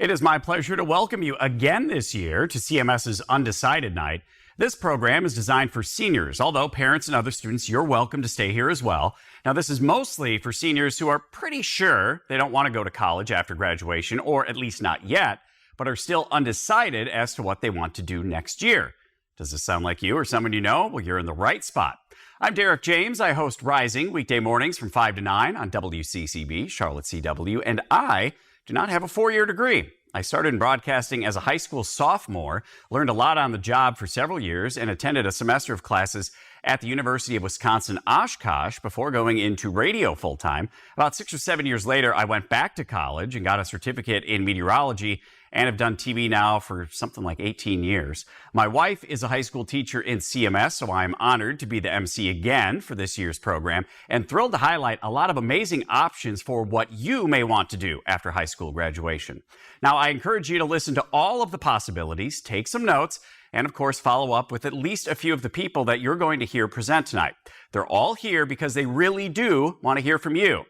It is my pleasure to welcome you again this year to CMS's Undecided Night. This program is designed for seniors, although parents and other students, you're welcome to stay here as well. Now, this is mostly for seniors who are pretty sure they don't want to go to college after graduation, or at least not yet, but are still undecided as to what they want to do next year. Does this sound like you or someone you know? Well, you're in the right spot. I'm Derek James. I host Rising weekday mornings from 5 to 9 on WCCB, Charlotte CW, and I do not have a four-year degree. I started in broadcasting as a high school sophomore, learned a lot on the job for several years, and attended a semester of classes at the University of Wisconsin-Oshkosh before going into radio full-time. About 6 or 7 years later, I went back to college and got a certificate in meteorology and have done TV now for something like 18 years. My wife is a high school teacher in CMS, so I'm honored to be the MC again for this year's program and thrilled to highlight a lot of amazing options for what you may want to do after high school graduation. Now, I encourage you to listen to all of the possibilities, take some notes, and of course, follow up with at least a few of the people that you're going to hear present tonight. They're all here because they really do want to hear from you.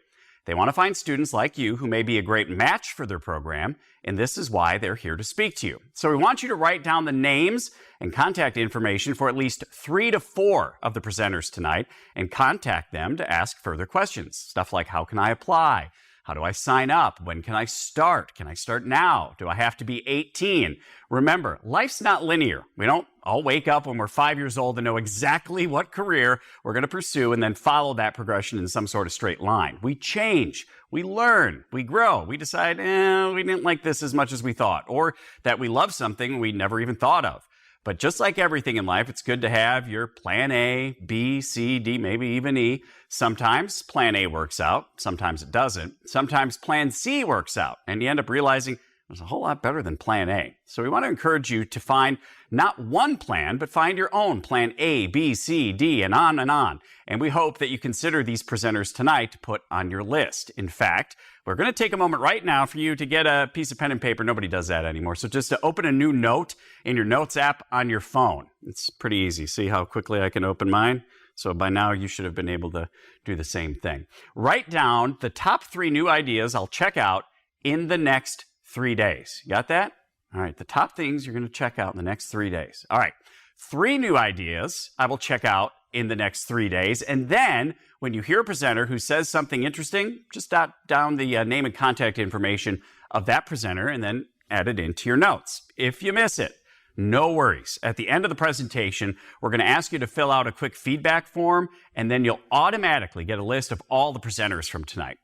They want to find students like you who may be a great match for their program, and this is why they're here to speak to you. So we want you to write down the names and contact information for at least 3 to 4 of the presenters tonight and contact them to ask further questions. Stuff like, how can I apply? How do I sign up? When can I start? Can I start now? Do I have to be 18? Remember, life's not linear. We don't all wake up when we're 5 years old and know exactly what career we're going to pursue and then follow that progression in some sort of straight line. We change, we learn, we grow, we decide, we didn't like this as much as we thought, or that we love something we never even thought of. But just like everything in life, it's good to have your plan A, B, C, D, maybe even E. Sometimes plan A works out, sometimes it doesn't. Sometimes plan C works out, and you end up realizing it's a whole lot better than plan A. So we want to encourage you to find not one plan, but find your own plan A, B, C, D, and on and on. And we hope that you consider these presenters tonight to put on your list. In fact, we're going to take a moment right now for you to get a piece of pen and paper. Nobody does that anymore. So just to open a new note in your Notes app on your phone. It's pretty easy. See how quickly I can open mine? So by now you should have been able to do the same thing. Write down the top 3 new ideas I'll check out in the next 3 days. You got that? All right, the top things you're going to check out in the next 3 days. All right, 3 new ideas I will check out in the next 3 days. And then when you hear a presenter who says something interesting, just jot down the name and contact information of that presenter and then add it into your notes. If you miss it, no worries. At the end of the presentation, we're going to ask you to fill out a quick feedback form, and then you'll automatically get a list of all the presenters from tonight.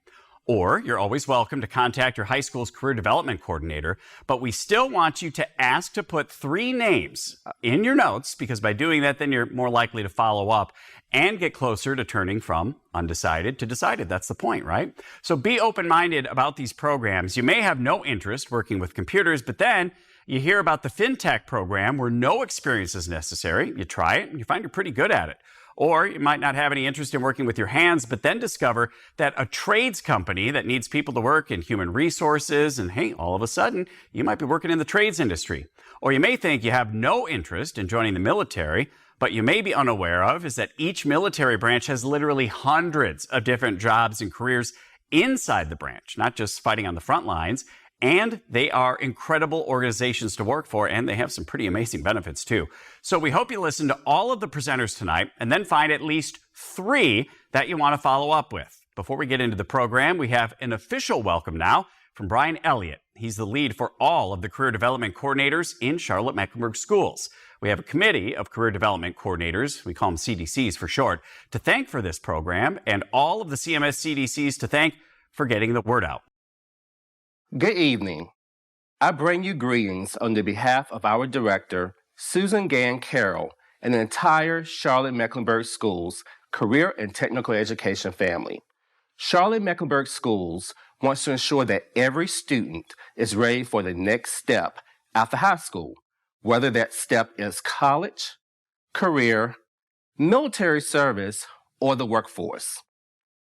Or you're always welcome to contact your high school's career development coordinator, but we still want you to ask to put 3 names in your notes, because by doing that, then you're more likely to follow up and get closer to turning from undecided to decided. That's the point, right? So be open-minded about these programs. You may have no interest working with computers, but then you hear about the FinTech program where no experience is necessary. You try it and you find you're pretty good at it. Or you might not have any interest in working with your hands, but then discover that a trades company that needs people to work in human resources, and hey, all of a sudden, you might be working in the trades industry. Or you may think you have no interest in joining the military, but you may be unaware of is that each military branch has literally hundreds of different jobs and careers inside the branch, not just fighting on the front lines. And they are incredible organizations to work for, and they have some pretty amazing benefits too. So we hope you listen to all of the presenters tonight and then find at least 3 that you want to follow up with. Before we get into the program, we have an official welcome now from Brian Elliott. He's the lead for all of the career development coordinators in Charlotte-Mecklenburg schools. We have a committee of career development coordinators, we call them CDCs for short, to thank for this program, and all of the CMS CDCs to thank for getting the word out. Good evening. I bring you greetings on the behalf of our director, Susan Gann Carroll, and the entire Charlotte-Mecklenburg Schools career and technical education family. Charlotte-Mecklenburg Schools wants to ensure that every student is ready for the next step after high school, whether that step is college, career, military service, or the workforce.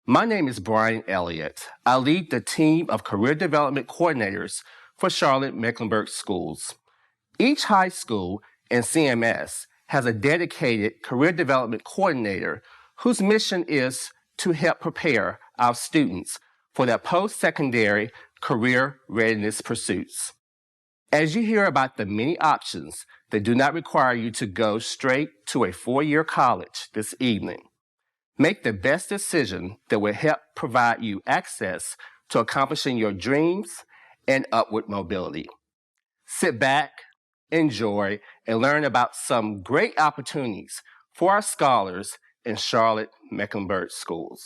My name is Brian Elliott. I lead the team of career development coordinators for Charlotte-Mecklenburg Schools. Each high school and CMS has a dedicated career development coordinator whose mission is to help prepare our students for their post-secondary career readiness pursuits. As you hear about the many options that do not require you to go straight to a 4-year college this evening, make the best decision that will help provide you access to accomplishing your dreams and upward mobility. Sit back, enjoy, and learn about some great opportunities for our scholars in Charlotte Mecklenburg schools.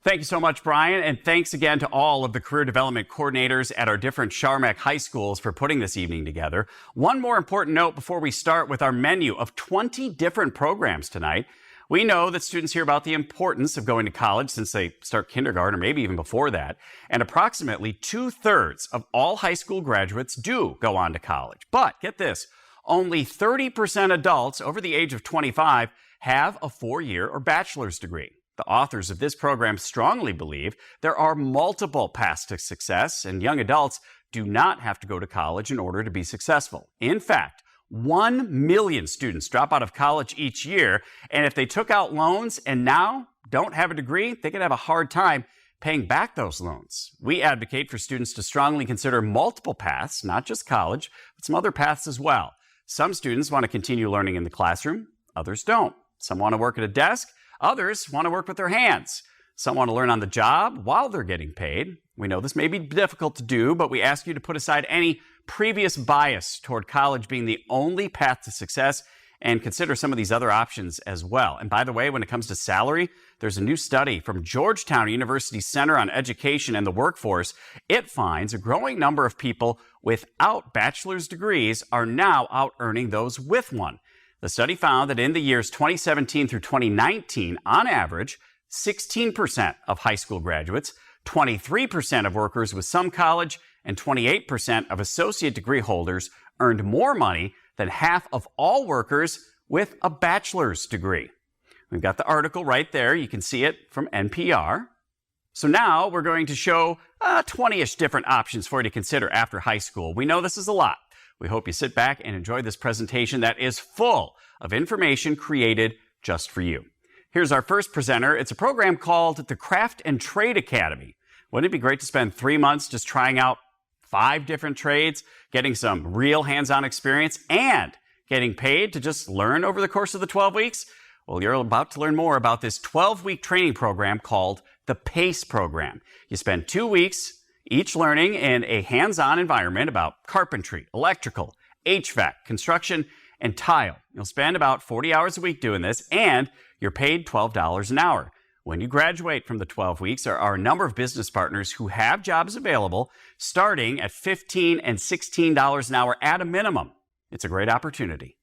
Thank you so much, Brian, and thanks again to all of the career development coordinators at our different Charmeck high schools for putting this evening together. One more important note before we start with our menu of 20 different programs tonight. We know that students hear about the importance of going to college since they start kindergarten or maybe even before that, and approximately 2/3 of all high school graduates do go on to college. But get this, only 30% adults over the age of 25 have a 4-year or bachelor's degree. The authors of this program strongly believe there are multiple paths to success, and young adults do not have to go to college in order to be successful. In fact, 1 million students drop out of college each year, and if they took out loans and now don't have a degree, they could have a hard time paying back those loans. We advocate for students to strongly consider multiple paths, not just college, but some other paths as well. Some students want to continue learning in the classroom, others don't. Some want to work at a desk, others want to work with their hands. Some want to learn on the job while they're getting paid. We know this may be difficult to do, but we ask you to put aside any previous bias toward college being the only path to success and consider some of these other options as well. And by the way, when it comes to salary, there's a new study from Georgetown University Center on Education and the Workforce. It finds a growing number of people without bachelor's degrees are now out-earning those with one. The study found that in the years 2017 through 2019, on average, 16% of high school graduates, 23% of workers with some college, and 28% of associate degree holders earned more money than half of all workers with a bachelor's degree. We've got the article right there. You can see it from NPR. So now we're going to show 20-ish different options for you to consider after high school. We know this is a lot. We hope you sit back and enjoy this presentation that is full of information created just for you. Here's our first presenter. It's a program called the Craft and Trade Academy. Wouldn't it be great to spend 3 months just trying out 5 different trades, getting some real hands-on experience, and getting paid to just learn over the course of the 12 weeks? Well, you're about to learn more about this 12-week training program called the PACE program. You spend 2 weeks each learning in a hands-on environment about carpentry, electrical, HVAC, construction, and tile. You'll spend about 40 hours a week doing this, and you're paid $12 an hour. When you graduate from the 12 weeks, there are a number of business partners who have jobs available starting at $15 and $16 an hour at a minimum. It's a great opportunity.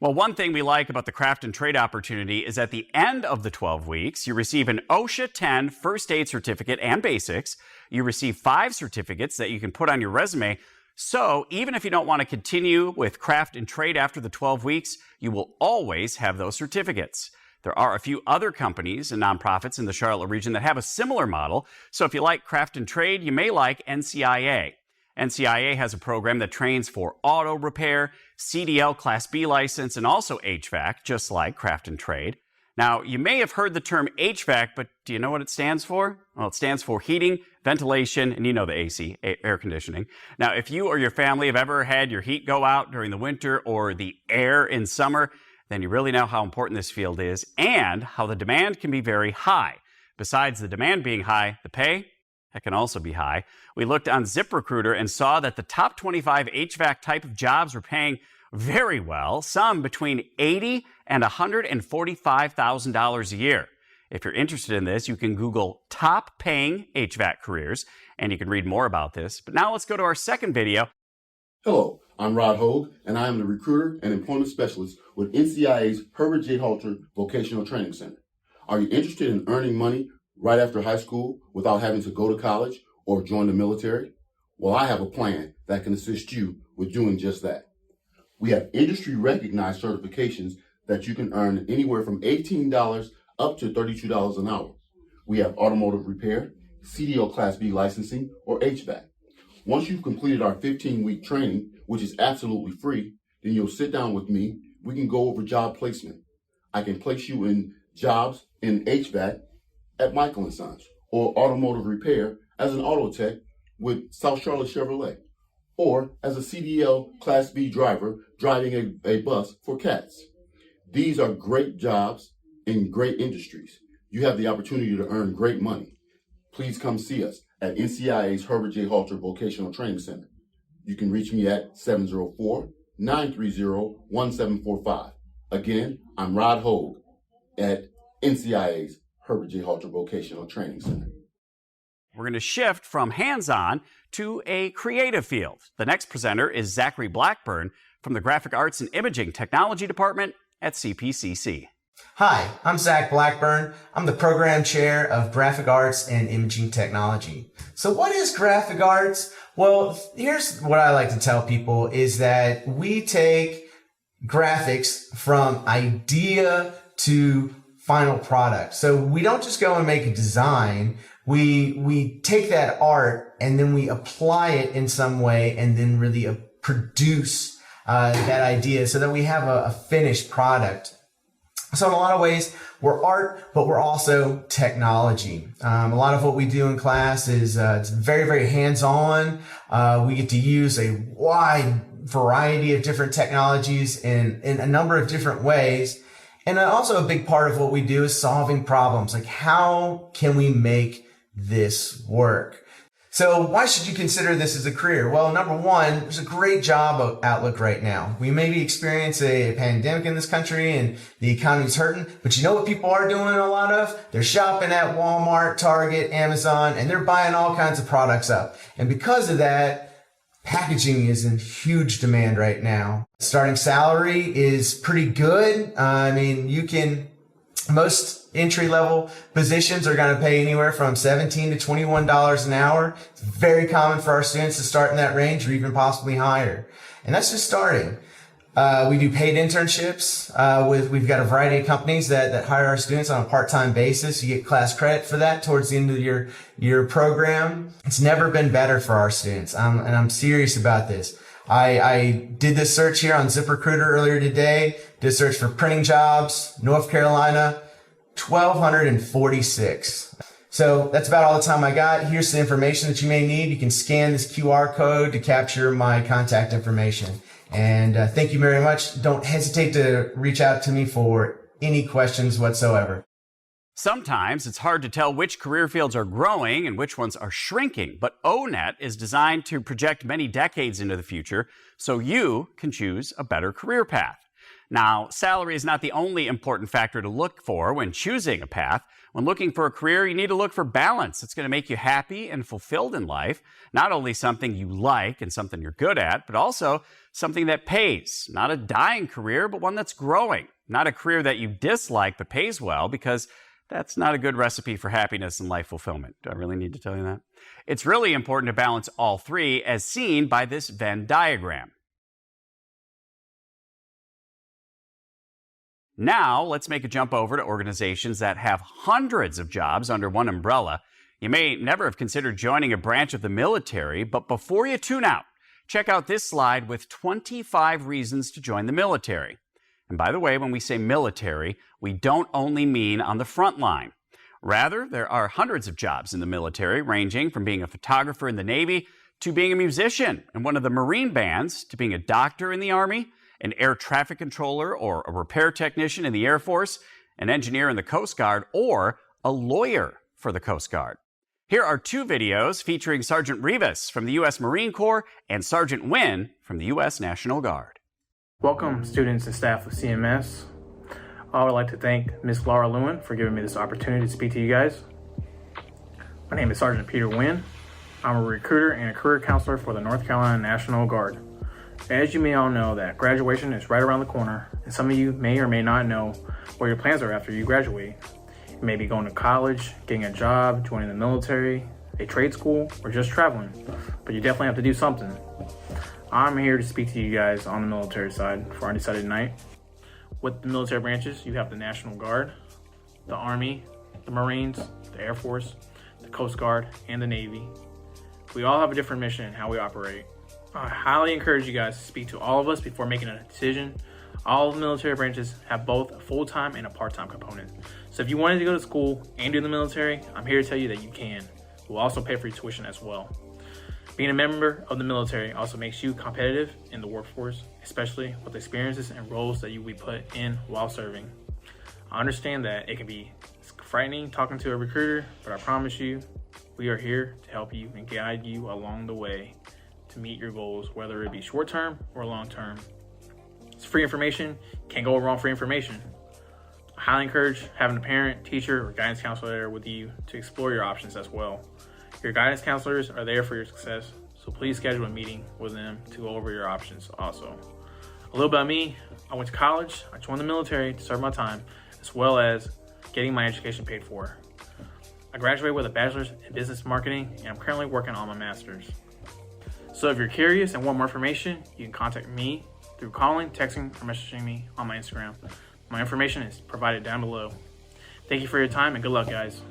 Well, one thing we like about the craft and trade opportunity is at the end of the 12 weeks, you receive an OSHA 10 first aid certificate and basics. You receive 5 certificates that you can put on your resume So even if you don't want to continue with craft and trade after the 12 weeks, you will always have those certificates. There are a few other companies and nonprofits in the Charlotte region that have a similar model. So if you like craft and trade, you may like NCIA. NCIA has a program that trains for auto repair, CDL Class B license, and also HVAC, just like craft and trade. Now, you may have heard the term HVAC, but do you know what it stands for? Well, it stands for heating, ventilation, and you know the AC, air conditioning. Now, if you or your family have ever had your heat go out during the winter or the air in summer, then you really know how important this field is and how the demand can be very high. Besides the demand being high, the pay, that can also be high. We looked on ZipRecruiter and saw that the top 25 HVAC type of jobs were paying very well, some between $80,000 and $145,000 a year. If you're interested in this, you can Google top paying HVAC careers, and you can read more about this. But now let's go to our second video. Hello, I'm Rod Hogue, and I am the recruiter and employment specialist with NCIA's Herbert J. Halter Vocational Training Center. Are you interested in earning money right after high school without having to go to college or join the military? Well, I have a plan that can assist you with doing just that. We have industry-recognized certifications that you can earn anywhere from $18 up to $32 an hour. We have automotive repair, CDL Class B licensing, or HVAC. Once you've completed our 15-week training, which is absolutely free, then you'll sit down with me. We can go over job placement. I can place you in jobs in HVAC at Michael & Sons, or automotive repair as an auto tech with South Charlotte Chevrolet, or as a CDL Class B driver driving a bus for CATS. These are great jobs in great industries. You have the opportunity to earn great money. Please come see us at NCIA's Herbert J. Halter Vocational Training Center. You can reach me at 704-930-1745. Again, I'm Rod Hogue at NCIA's Herbert J. Halter Vocational Training Center. We're going to shift from hands-on to a creative field. The next presenter is Zachary Blackburn from the Graphic Arts and Imaging Technology Department at CPCC. Hi, I'm Zach Blackburn. I'm the Program Chair of Graphic Arts and Imaging Technology. So what is graphic arts? Well, here's what I like to tell people is that we take graphics from idea to final product. So we don't just go and make a design. We take that art and then we apply it in some way and then really produce that idea so that we have a finished product. So in a lot of ways, we're art, but we're also technology. A lot of what we do in class is it's very, very hands-on. We get to use a wide variety of different technologies in a number of different ways. And also a big part of what we do is solving problems. Like, how can we make this work? So why should you consider this as a career? Well, number one, there's a great job outlook right now. We maybe experience a pandemic in this country and the economy's hurting, but you know what people are doing a lot of? They're shopping at Walmart, Target, Amazon, and they're buying all kinds of products up. And because of that, packaging is in huge demand right now. Starting salary is pretty good. Most entry-level positions are going to pay anywhere from $17 to $21 an hour. It's very common for our students to start in that range or even possibly higher. And that's just starting. We do paid internships. We've got a variety of companies that hire our students on a part-time basis. You get class credit for that towards the end of your program. It's never been better for our students. And I'm serious about this. I did this search here on ZipRecruiter earlier today. Did a search for printing jobs, North Carolina, 1,246. So that's about all the time I got. Here's the information that you may need. You can scan this QR code to capture my contact information. And thank you very much. Don't hesitate to reach out to me for any questions whatsoever. Sometimes it's hard to tell which career fields are growing and which ones are shrinking, but ONET is designed to project many decades into the future so you can choose a better career path. Now, salary is not the only important factor to look for when choosing a path. When looking for a career, you need to look for balance. It's going to make you happy and fulfilled in life. Not only something you like and something you're good at, but also something that pays. Not a dying career, but one that's growing. Not a career that you dislike but pays well, because That's not a good recipe for happiness and life fulfillment. Do I really need to tell you that? It's really important to balance all three, as seen by this Venn diagram. Now, let's make a jump over to organizations that have hundreds of jobs under one umbrella. You may never have considered joining a branch of the military, but before you tune out, check out this slide with 25 reasons to join the military. And by the way, when we say military, we don't only mean on the front line. Rather, there are hundreds of jobs in the military, ranging from being a photographer in the Navy to being a musician in one of the Marine bands, to being a doctor in the Army, an air traffic controller or a repair technician in the Air Force, an engineer in the Coast Guard, or a lawyer for the Coast Guard. Here are two videos featuring Sergeant Rivas from the U.S. Marine Corps and Sergeant Wynn from the U.S. National Guard. Welcome, students and staff of CMS. I would like to thank Ms. Laura Lewin for giving me this opportunity to speak to you guys. My name is Sergeant Peter Wynn. I'm a recruiter and a career counselor for the North Carolina National Guard. As you may all know, that graduation is right around the corner, and some of you may or may not know what your plans are after you graduate. You may be going to college, getting a job, joining the military, a trade school, or just traveling, but you definitely have to do something. I'm here to speak to you guys on the military side for Undecided Night. With the military branches, you have the National Guard, the Army, the Marines, the Air Force, the Coast Guard, and the Navy. We all have a different mission in how we operate. I highly encourage you guys to speak to all of us before making a decision. All of the military branches have both a full-time and a part-time component. So if you wanted to go to school and do the military, I'm here to tell you that you can. We'll also pay for your tuition as well. Being a member of the military also makes you competitive in the workforce, especially with experiences and roles that you will be put in while serving. I understand that it can be frightening talking to a recruiter, but I promise you, we are here to help you and guide you along the way to meet your goals, whether it be short-term or long-term. It's free information. Can't go wrong for information. I highly encourage having a parent, teacher, or guidance counselor there with you to explore your options as well. Your guidance counselors are there for your success, so please schedule a meeting with them to go over your options also. A little about me: I went to college, I joined the military to serve my time, as well as getting my education paid for. I graduated with a bachelor's in business marketing, and I'm currently working on my master's. So if you're curious and want more information, you can contact me through calling, texting, or messaging me on my Instagram. My information is provided down below. Thank you for your time and good luck, guys.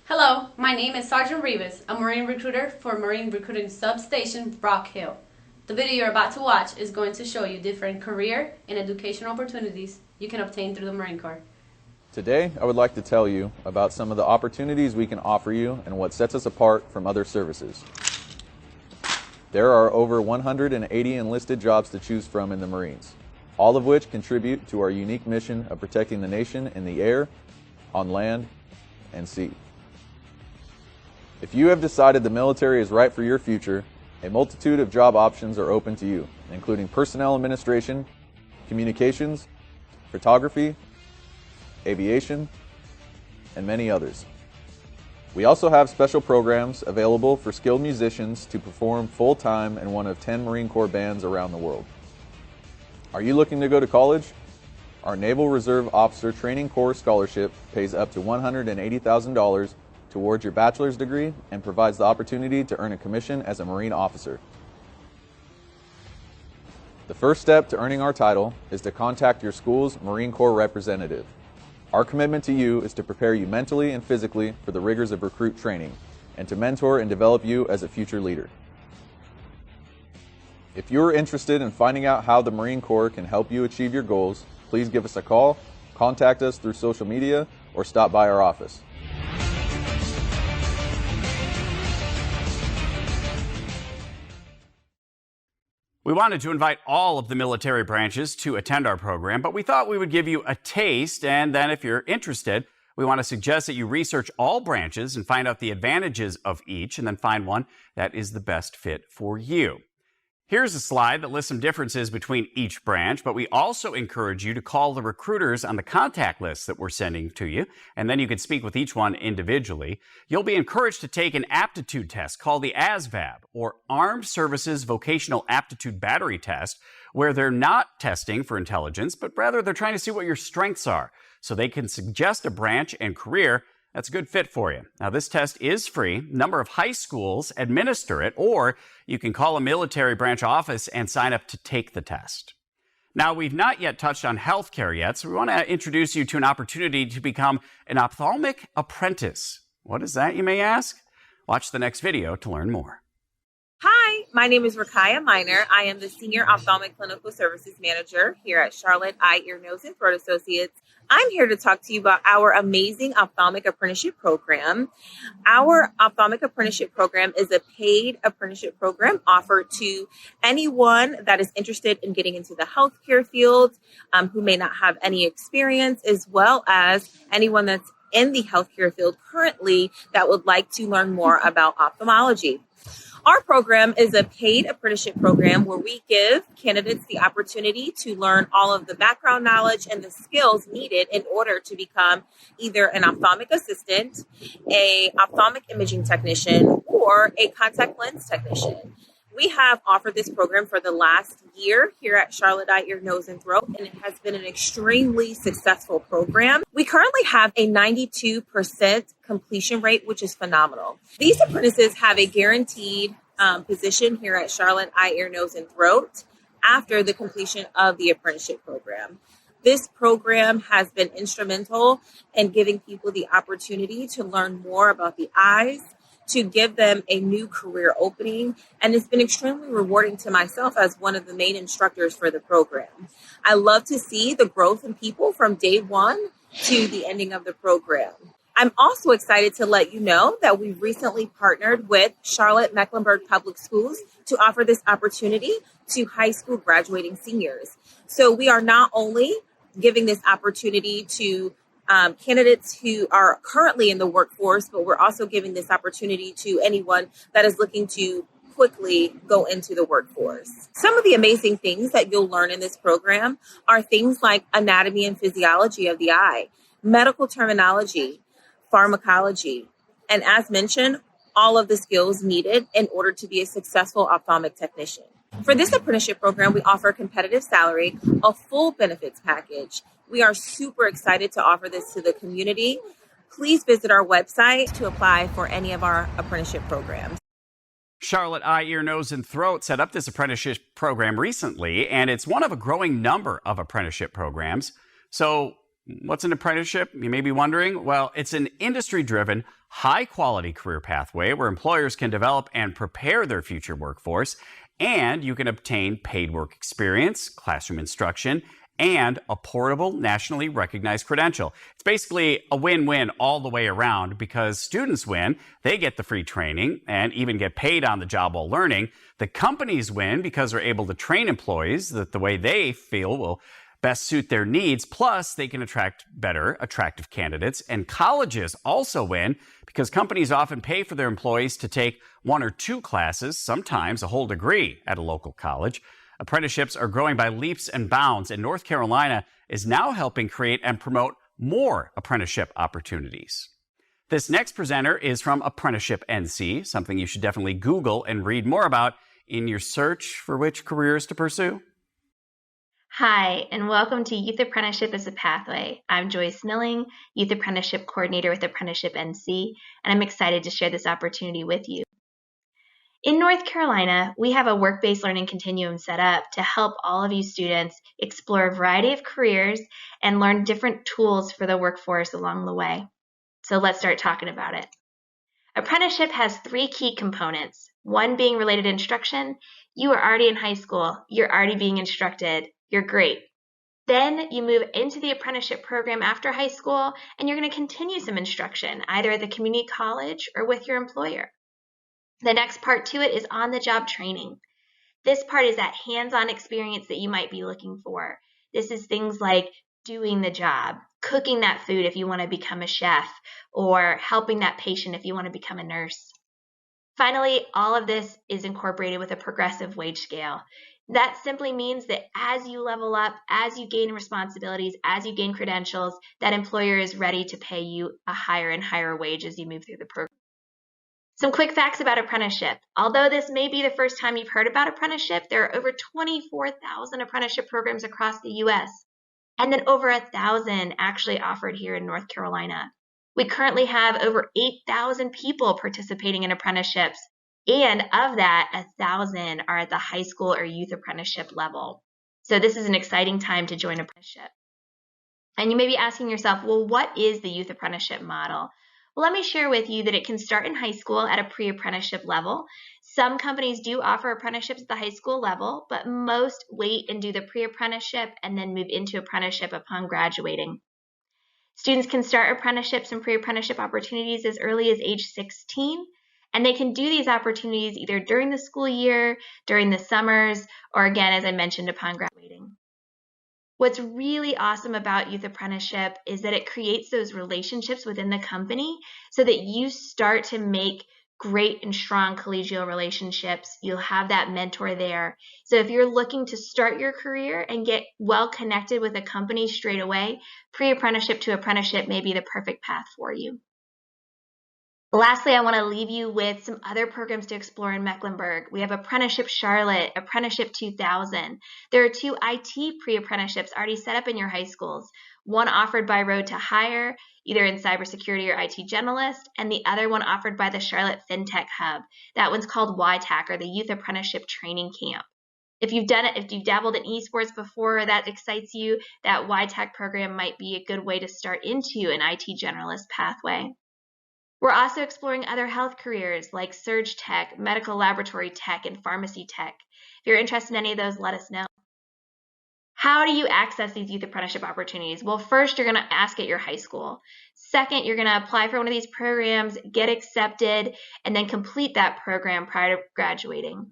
Hello, my name is Sergeant Rivas, a Marine recruiter for Marine Recruiting Substation, Rock Hill. The video you're about to watch is going to show you different career and educational opportunities you can obtain through the Marine Corps. Today, I would like to tell you about some of the opportunities we can offer you and what sets us apart from other services. There are over 180 enlisted jobs to choose from in the Marines, all of which contribute to our unique mission of protecting the nation in the air, on land, and sea. If you have decided the military is right for your future, a multitude of job options are open to you, including personnel administration, communications, photography, aviation, and many others. We also have special programs available for skilled musicians to perform full-time in one of 10 Marine Corps bands around the world. Are you looking to go to college? Our Naval Reserve Officer Training Corps Scholarship pays up to $180,000 towards your bachelor's degree and provides the opportunity to earn a commission as a Marine officer. The first step to earning our title is to contact your school's Marine Corps representative. Our commitment to you is to prepare you mentally and physically for the rigors of recruit training and to mentor and develop you as a future leader. If you are interested in finding out how the Marine Corps can help you achieve your goals, please give us a call, contact us through social media, or stop by our office. We wanted to invite all of the military branches to attend our program, but we thought we would give you a taste, and then if you're interested, we want to suggest that you research all branches and find out the advantages of each, and then find one that is the best fit for you. Here's a slide that lists some differences between each branch, but we also encourage you to call the recruiters on the contact list that we're sending to you, and then you can speak with each one individually. You'll be encouraged to take an aptitude test called the ASVAB, or Armed Services Vocational Aptitude Battery Test, where they're not testing for intelligence, but rather they're trying to see what your strengths are, so they can suggest a branch and career that's a good fit for you. Now, this test is free. A number of high schools administer it, or you can call a military branch office and sign up to take the test. Now, we've not yet touched on healthcare yet, so we want to introduce you to an opportunity to become an ophthalmic apprentice. What is that, you may ask? Watch the next video to learn more. Hi, my name is Rakaya Miner. I am the Senior Ophthalmic Clinical Services Manager here at Charlotte Eye, Ear, Nose, and Throat Associates. I'm here to talk to you about our amazing ophthalmic apprenticeship program. Our ophthalmic apprenticeship program is a paid apprenticeship program offered to anyone that is interested in getting into the healthcare field, who may not have any experience, as well as anyone that's in the healthcare field currently that would like to learn more about ophthalmology. Our program is a paid apprenticeship program where we give candidates the opportunity to learn all of the background knowledge and the skills needed in order to become either an ophthalmic assistant, a ophthalmic imaging technician, or a contact lens technician. We have offered this program for the last year here at Charlotte Eye, Ear, Nose, and Throat, and it has been an extremely successful program. We currently have a 92% completion rate, which is phenomenal. These apprentices have a guaranteed position here at Charlotte Eye, Ear, Nose, and Throat after the completion of the apprenticeship program. This program has been instrumental in giving people the opportunity to learn more about the eyes, to give them a new career opening, and it's been extremely rewarding to myself as one of the main instructors for the program. I love to see the growth in people from day one to the ending of the program. I'm also excited to let you know that we've recently partnered with Charlotte Mecklenburg Public Schools to offer this opportunity to high school graduating seniors. So we are not only giving this opportunity to candidates who are currently in the workforce, but we're also giving this opportunity to anyone that is looking to quickly go into the workforce. Some of the amazing things that you'll learn in this program are things like anatomy and physiology of the eye, medical terminology, pharmacology, and as mentioned, all of the skills needed in order to be a successful ophthalmic technician. For this apprenticeship program, we offer a competitive salary, a full benefits package. We are super excited to offer this to the community. Please visit our website to apply for any of our apprenticeship programs. Charlotte Eye, Ear, Nose, and Throat set up this apprenticeship program recently, and it's one of a growing number of apprenticeship programs. So, what's an apprenticeship? You may be wondering. Well, it's an industry-driven, high-quality career pathway where employers can develop and prepare their future workforce, and you can obtain paid work experience, classroom instruction, and a portable, nationally recognized credential. It's basically a win-win all the way around because students win, they get the free training and even get paid on the job while learning. The companies win because they're able to train employees that the way they feel will best suit their needs, plus they can attract better, attractive candidates. And colleges also win because companies often pay for their employees to take 1 or 2 classes, sometimes a whole degree at a local college. Apprenticeships are growing by leaps and bounds, and North Carolina is now helping create and promote more apprenticeship opportunities. This next presenter is from Apprenticeship NC, something you should definitely Google and read more about in your search for which careers to pursue. Hi, and welcome to Youth Apprenticeship as a Pathway. I'm Joyce Milling, Youth Apprenticeship Coordinator with Apprenticeship NC, and I'm excited to share this opportunity with you. In North Carolina, we have a work-based learning continuum set up to help all of you students explore a variety of careers and learn different tools for the workforce along the way. So let's start talking about it. Apprenticeship has 3 key components. One being related to instruction. You are already in high school. You're already being instructed. You're great. Then you move into the apprenticeship program after high school, and you're going to continue some instruction, either at the community college or with your employer. The next part to it is on-the-job training. This part is that hands-on experience that you might be looking for. This is things like doing the job, cooking that food if you want to become a chef, or helping that patient if you want to become a nurse. Finally, all of this is incorporated with a progressive wage scale. That simply means that as you level up, as you gain responsibilities, as you gain credentials, that employer is ready to pay you a higher and higher wage as you move through the program. Some quick facts about apprenticeship. Although this may be the first time you've heard about apprenticeship, there are over 24,000 apprenticeship programs across the U.S., and then over 1,000 actually offered here in North Carolina. We currently have over 8,000 people participating in apprenticeships, and of that, 1,000 are at the high school or youth apprenticeship level. So this is an exciting time to join apprenticeship. And you may be asking yourself, well, what is the youth apprenticeship model? Well, let me share with you that it can start in high school at a pre-apprenticeship level. Some companies do offer apprenticeships at the high school level, but most wait and do the pre-apprenticeship and then move into apprenticeship upon graduating. Students can start apprenticeships and pre-apprenticeship opportunities as early as age 16, and they can do these opportunities either during the school year, during the summers, or again, as I mentioned, upon graduating. What's really awesome about youth apprenticeship is that it creates those relationships within the company so that you start to make great and strong collegial relationships. You'll have that mentor there. So if you're looking to start your career and get well connected with a company straight away, pre-apprenticeship to apprenticeship may be the perfect path for you. Lastly, I want to leave you with some other programs to explore in Mecklenburg. We have Apprenticeship Charlotte, Apprenticeship 2000. There are 2 IT pre-apprenticeships already set up in your high schools, one offered by Road to Hire, either in cybersecurity or IT generalist, and the other one offered by the Charlotte FinTech Hub. That one's called YTAC, or the Youth Apprenticeship Training Camp. If you've done it, if you've dabbled in esports before, that excites you, that YTAC program might be a good way to start into an IT generalist pathway. We're also exploring other health careers like surge tech, medical laboratory tech, and pharmacy tech. If you're interested in any of those, let us know. How do you access these youth apprenticeship opportunities? Well, first, you're going to ask at your high school. Second, you're going to apply for one of these programs, get accepted, and then complete that program prior to graduating.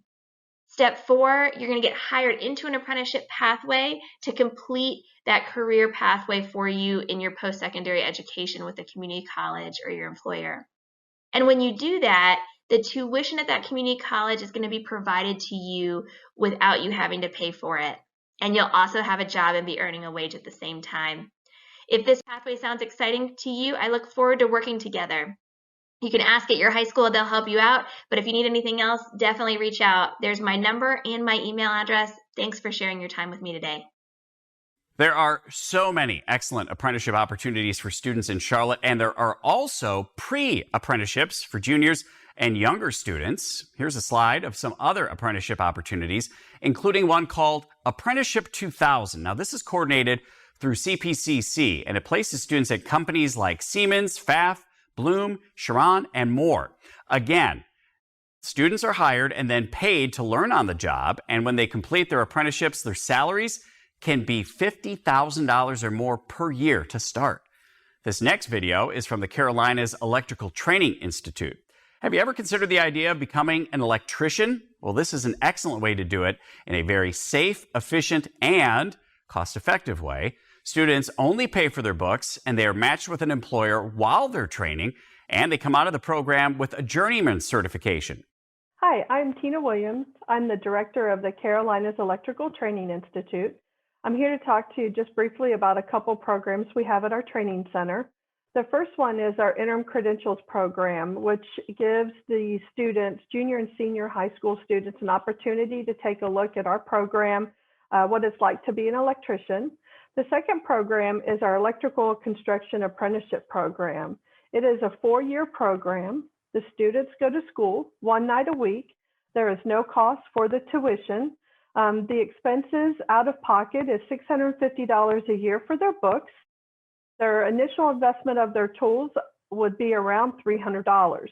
Step 4, you're going to get hired into an apprenticeship pathway to complete that career pathway for you in your post-secondary education with a community college or your employer. And when you do that, the tuition at that community college is going to be provided to you without you having to pay for it. And you'll also have a job and be earning a wage at the same time. If this pathway sounds exciting to you, I look forward to working together. You can ask at your high school, they'll help you out. But if you need anything else, definitely reach out. There's my number and my email address. Thanks for sharing your time with me today. There are so many excellent apprenticeship opportunities for students in Charlotte, and there are also pre-apprenticeships for juniors and younger students. Here's a slide of some other apprenticeship opportunities, including one called Apprenticeship 2000. Now, this is coordinated through CPCC, and it places students at companies like Siemens, Pfaff, Bloom, Chiron, and more. Again, students are hired and then paid to learn on the job, and when they complete their apprenticeships, their salaries can be $50,000 or more per year to start. This next video is from the Carolinas Electrical Training Institute. Have you ever considered the idea of becoming an electrician? Well, this is an excellent way to do it in a very safe, efficient, and cost-effective way. Students only pay for their books, and they are matched with an employer while they're training, and they come out of the program with a journeyman certification. Hi, I'm Tina Williams. I'm the director of the Carolinas Electrical Training Institute. I'm here to talk to you just briefly about a couple programs we have at our training center. The first one is our Interim Credentials Program, which gives the students, junior and senior high school students, an opportunity to take a look at our program, what it's like to be an electrician. The second program is our Electrical Construction Apprenticeship Program. It is a 4-year program. The students go to school 1 night a week. There is no cost for the tuition. The expenses out of pocket is $650 a year for their books. Their initial investment of their tools would be around $300.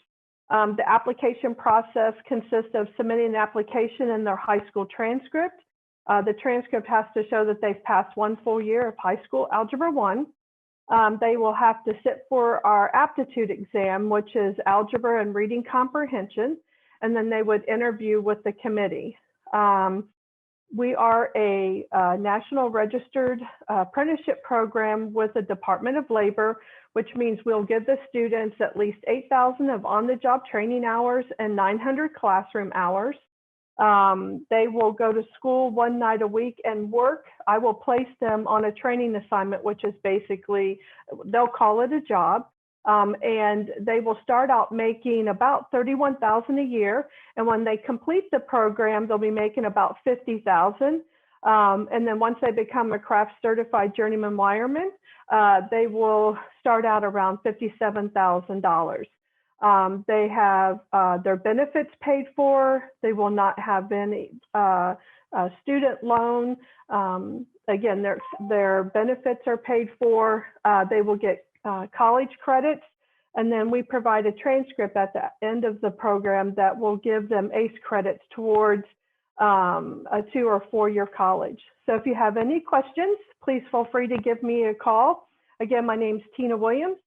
The application process consists of submitting an application and their high school transcript. The transcript has to show that they've passed 1 full year of high school Algebra 1. They will have to sit for our aptitude exam, which is algebra and reading comprehension, and then they would interview with the committee. We are a national registered apprenticeship program with the Department of Labor, which means we'll give the students at least 8,000 of on-the-job training hours and 900 classroom hours. They will go to school one night a week and work. I will place them on a training assignment, which is basically, they'll call it a job. And they will start out making about $31,000 a year. And when they complete the program, they'll be making about $50,000. And then once they become a craft certified journeyman wireman, they will start out around $57,000. They have their benefits paid for. They will not have any student loan. Again, their benefits are paid for. They will get college credits, and then we provide a transcript at the end of the program that will give them ACE credits towards a 2 or 4 year college. So if you have any questions, please feel free to give me a call. Again, my name's Tina Williams,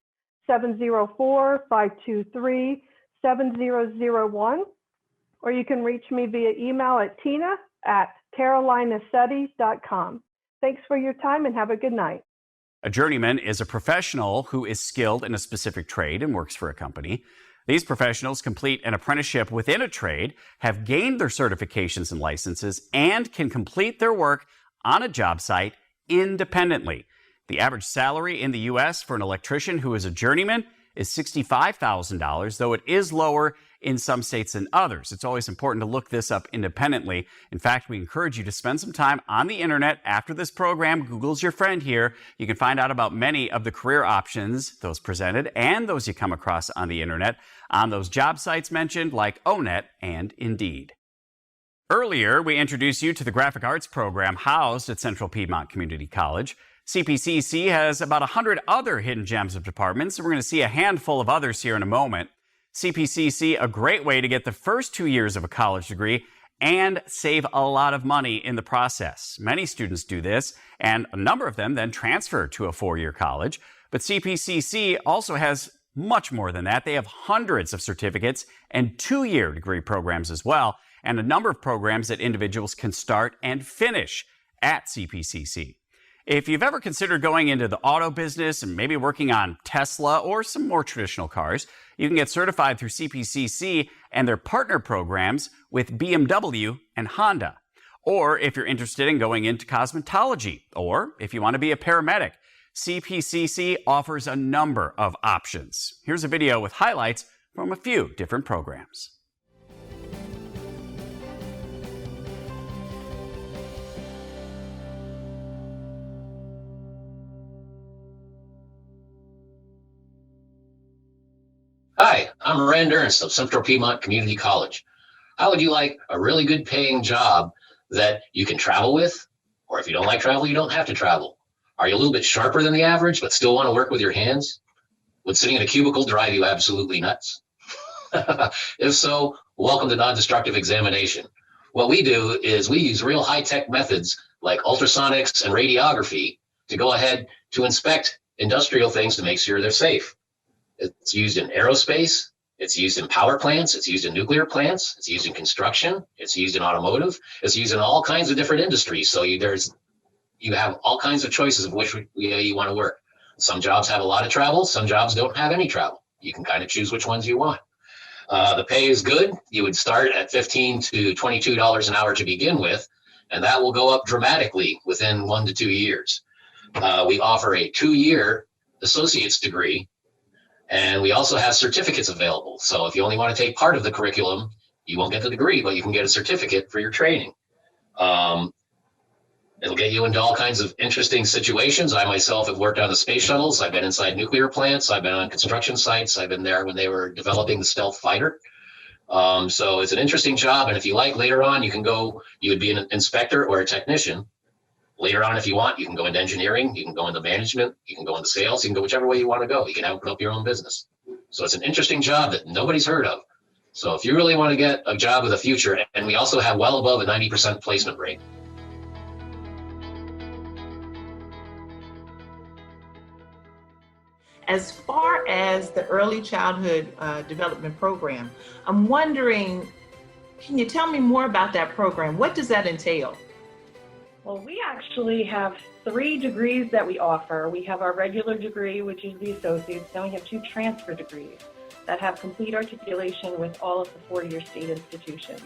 704-523-7001, or you can reach me via email at tina@carolinasetti.com. Thanks for your time and have a good night. A journeyman is a professional who is skilled in a specific trade and works for a company. These professionals complete an apprenticeship within a trade, have gained their certifications and licenses, and can complete their work on a job site independently. The average salary in the U.S. for an electrician who is a journeyman is $65,000, though it is lower in some states than others. It's always important to look this up independently. In fact, we encourage you to spend some time on the internet after this program. Google's your friend here. You can find out about many of the career options, those presented and those you come across on the internet, on those job sites mentioned like ONET and Indeed. Earlier, we introduced you to the graphic arts program housed at Central Piedmont Community College. CPCC has about 100 other hidden gems of departments, and we're going to see a handful of others here in a moment. CPCC, a great way to get the first 2 years of a college degree and save a lot of money in the process. Many students do this, and a number of them then transfer to a 4-year college. But CPCC also has much more than that. They have hundreds of certificates and 2-year degree programs as well, and a number of programs that individuals can start and finish at CPCC. If you've ever considered going into the auto business and maybe working on Tesla or some more traditional cars, you can get certified through CPCC and their partner programs with BMW and Honda. Or if you're interested in going into cosmetology, or if you want to be a paramedic, CPCC offers a number of options. Here's a video with highlights from a few different programs. Hi, I'm Rand Ernst of Central Piedmont Community College. How would you like a really good paying job that you can travel with? Or if you don't like travel, you don't have to travel. Are you a little bit sharper than the average, but still want to work with your hands? Would sitting in a cubicle drive you absolutely nuts? If so, welcome to non-destructive examination. What we do is we use real high-tech methods like ultrasonics and radiography to go ahead to inspect industrial things to make sure they're safe. It's used in aerospace, it's used in power plants, it's used in nuclear plants, it's used in construction, it's used in automotive, it's used in all kinds of different industries. So you have all kinds of choices of which you want to work. Some jobs have a lot of travel, some jobs don't have any travel. You can kind of choose which ones you want. The pay is good. You would start at $15 to $22 an hour to begin with, and that will go up dramatically within 1 to 2 years. We offer a 2-year associate's degree, and we also have certificates available. So if you only want to take part of the curriculum, you won't get the degree, but you can get a certificate for your training. It'll get you into all kinds of interesting situations. I myself have worked on the space shuttles. I've been inside nuclear plants. I've been on construction sites. I've been there when they were developing the stealth fighter. So it's an interesting job. And if you like, later on, you would be an inspector or a technician. Later on, if you want, you can go into engineering, you can go into management, you can go into sales, you can go whichever way you want to go. You can open up your own business. So it's an interesting job that nobody's heard of. So if you really want to get a job with a future, and we also have well above a 90% placement rate. As far as the early childhood development program, I'm wondering, can you tell me more about that program? What does that entail? Well, we actually have 3 degrees that we offer. We have our regular degree, which is the associate's. Then we have 2 transfer degrees that have complete articulation with all of the 4-year state institutions.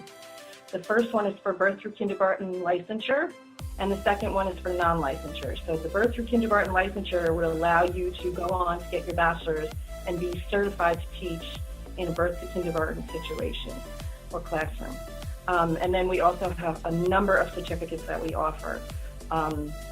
The first one is for birth through kindergarten licensure, and the second one is for non-licensure. So the birth through kindergarten licensure would allow you to go on to get your bachelor's and be certified to teach in a birth to kindergarten situation or classroom. And then we also have a number of certificates that we offer.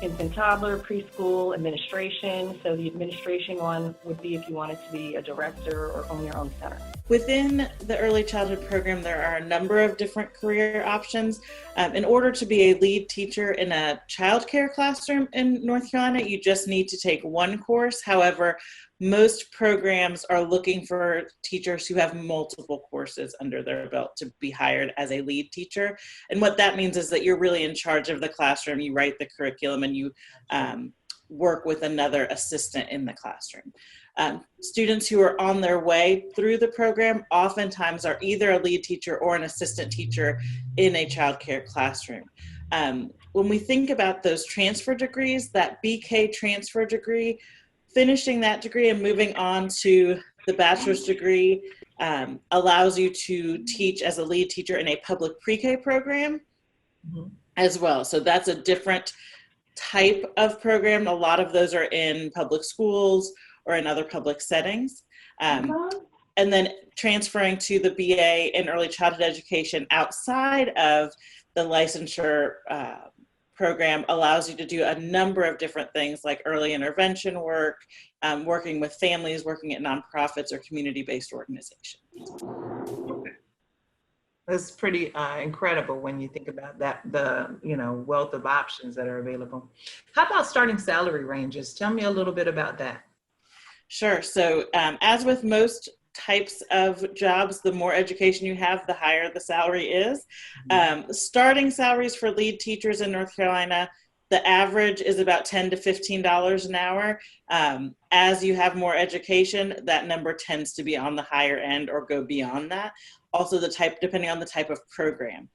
Infant toddler, preschool, administration. So the administration one would be if you wanted to be a director or own your own center. Within the early childhood program, there are a number of different career options. In order to be a lead teacher in a childcare classroom in North Carolina, you just need to take one course. However, most programs are looking for teachers who have multiple courses under their belt to be hired as a lead teacher. And what that means is that you're really in charge of the classroom. You write the curriculum and you work with another assistant in the classroom. Students who are on their way through the program oftentimes are either a lead teacher or an assistant teacher in a childcare classroom. When we think about those transfer degrees, that BK transfer degree, finishing that degree and moving on to the bachelor's degree allows you to teach as a lead teacher in a public pre-K program as well. So that's a different type of program. A lot of those are in public schools or in other public settings. And then transferring to the BA in early childhood education outside of the licensure program allows you to do a number of different things like early intervention work, working with families, working at nonprofits or community-based organizations. That's pretty incredible when you think about that, the wealth of options that are available. How about starting salary ranges? Tell me a little bit about that. Sure. So as with most types of jobs, the more education you have, the higher the salary is. Starting salaries for lead teachers in North Carolina, the average is about $10 to $15 an hour. As you have more education, that number tends to be on the higher end or go beyond that. Also depending on the type of program.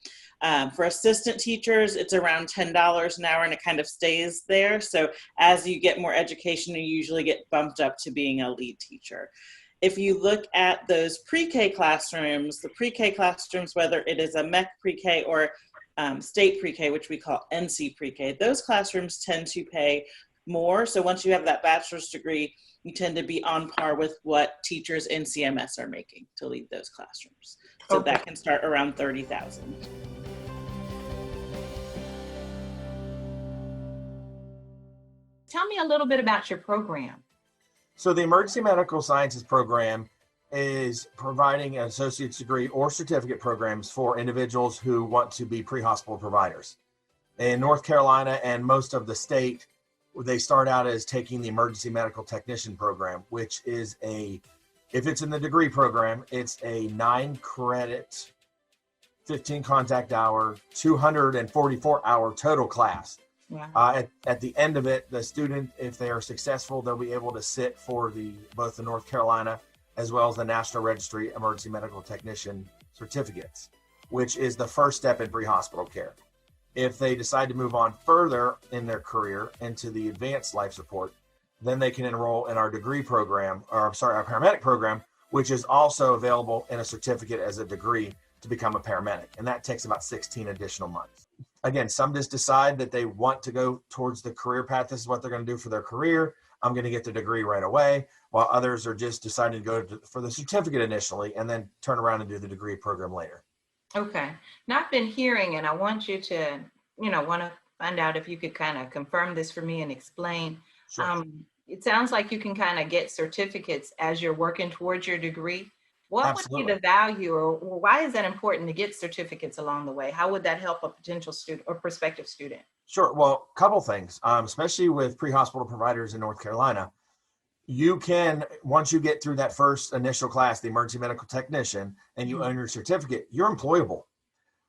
For assistant teachers, it's around $10 an hour and it kind of stays there. So as you get more education, you usually get bumped up to being a lead teacher. If you look at those pre-K classrooms, the pre-K classrooms, whether it is a MEC pre-K or state pre-K, which we call NC pre-K, those classrooms tend to pay more. So once you have that bachelor's degree, you tend to be on par with what teachers in CMS are making to lead those classrooms. So that can start around $30,000. Tell me a little bit about your program. So the Emergency Medical Sciences program is providing an associate's degree or certificate programs for individuals who want to be pre-hospital providers. In North Carolina and most of the state, they start out as taking the emergency medical technician program, which is if it's in the degree program, it's a 9-credit, 15 contact hour, 244-hour total class. Yeah. At the end of it, the student, if they are successful, they'll be able to sit for both the North Carolina as well as the National Registry Emergency Medical Technician certificates, which is the first step in pre-hospital care. If they decide to move on further in their career into the advanced life support, then they can enroll in our degree program, our paramedic program, which is also available in a certificate as a degree to become a paramedic. And that takes about 16 additional months. Again, some just decide that they want to go towards the career path. This is what they're going to do for their career. I'm going to get the degree right away, while others are just deciding to go for the certificate initially and then turn around and do the degree program later. Okay. Now I've been hearing, and I want you to, want to find out if you could kind of confirm this for me and explain. Sure. It sounds like you can kind of get certificates as you're working towards your degree. What Absolutely. Would be the value, or why is that important to get certificates along the way? How would that help a potential student or prospective student? Sure. Well, a couple things, especially with pre-hospital providers in North Carolina. You can, once you get through that first initial class, the emergency medical technician, and you earn your certificate, you're employable.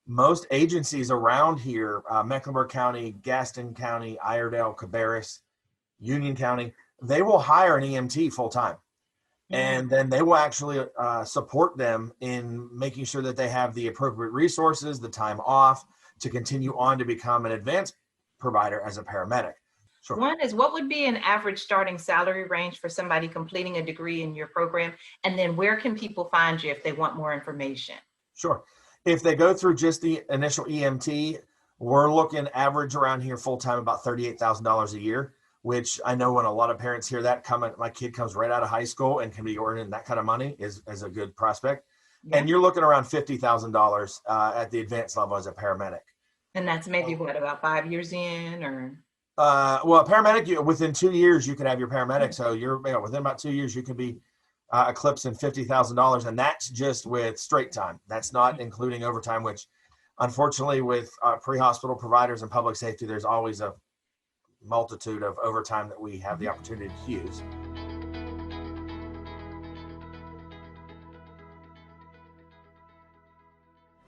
Most agencies around here, Mecklenburg County, Gaston County, Iredell, Cabarrus, Union County, they will hire an EMT full-time. And then they will actually support them in making sure that they have the appropriate resources, the time off to continue on to become an advanced provider as a paramedic. Sure. One is, what would be an average starting salary range for somebody completing a degree in your program? And then where can people find you if they want more information? Sure. If they go through just the initial EMT, we're looking average around here full-time about $38,000 a year, which I know when a lot of parents hear that my kid comes right out of high school and can be earning that kind of money is a good prospect. Yeah. And you're looking around $50,000 at the advanced level as a paramedic. And that's maybe what, about 5 years in, or? Well, a paramedic, within 2 years, you could have your paramedic. So you're within about 2 years, you could be eclipsing $50,000, and that's just with straight time. That's not including overtime, which unfortunately with pre-hospital providers and public safety, there's always a multitude of overtime that we have the opportunity to use.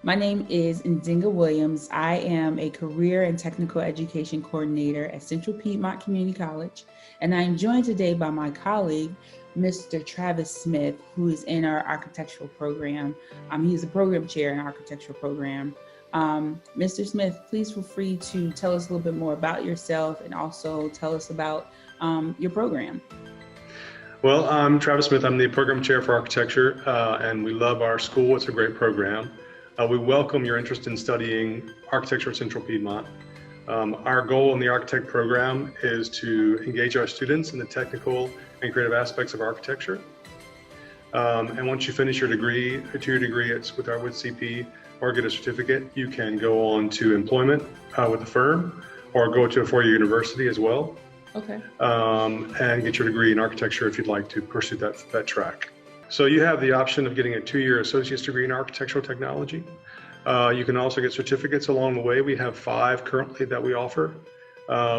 My name is Ndinga Williams. I am a career and technical education coordinator at Central Piedmont Community College, and I am joined today by my colleague, Mr. Travis Smith, who is in our architectural program. He is a program chair in our architectural program. Mr. Smith, please feel free to tell us a little bit more about yourself and also tell us about your program. Well, I'm Travis Smith. I'm the program chair for architecture, and we love our school. It's a great program. We welcome your interest in studying architecture at Central Piedmont. Our goal in the architect program is to engage our students in the technical and creative aspects of architecture. And once you finish your degree, a 2-year degree, it's with CP, or get a certificate, you can go on to employment with a firm, or go to a 4-year university as well. Okay. And get your degree in architecture if you'd like to pursue that track. So you have the option of getting a 2-year associate's degree in architectural technology. You can also get certificates along the way. We have 5 currently that we offer.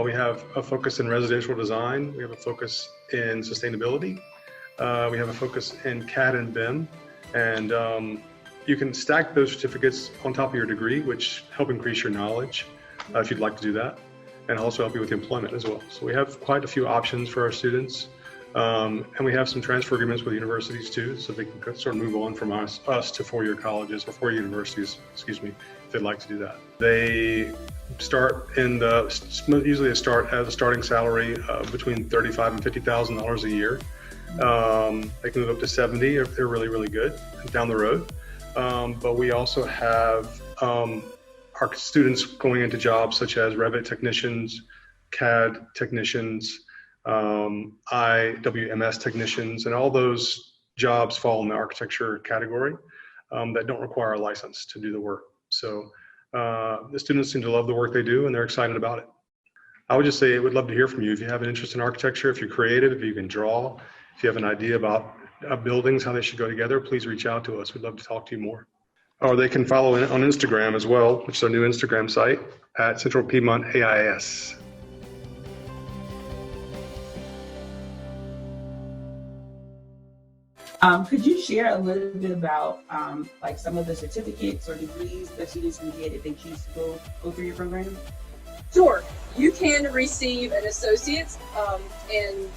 We have a focus in residential design. We have a focus in sustainability. We have a focus in CAD and BIM. And you can stack those certificates on top of your degree, which help increase your knowledge if you'd like to do that, and also help you with employment as well. So we have quite a few options for our students. And we have some transfer agreements with universities too, so they can sort of move on from us to 4-year colleges or 4-year universities, excuse me, if they'd like to do that. They start usually start at a starting salary between $35,000 and $50,000 a year. They can move up to 70 if they're really, really good down the road. But we also have our students going into jobs such as Revit technicians, CAD technicians, IWMS technicians, and all those jobs fall in the architecture category that don't require a license to do the work. So the students seem to love the work they do, and they're excited about it. I would just say I would love to hear from you. If you have an interest in architecture, if you're creative, if you can draw, if you have an idea about buildings, how they should go together, please reach out to us. We'd love to talk to you more. Or they can follow on Instagram as well, which is our new Instagram site at Central Piedmont AIS. Could you share a little bit about like some of the certificates or degrees that students can get if they choose to go through your program? Sure. You can receive an associate's in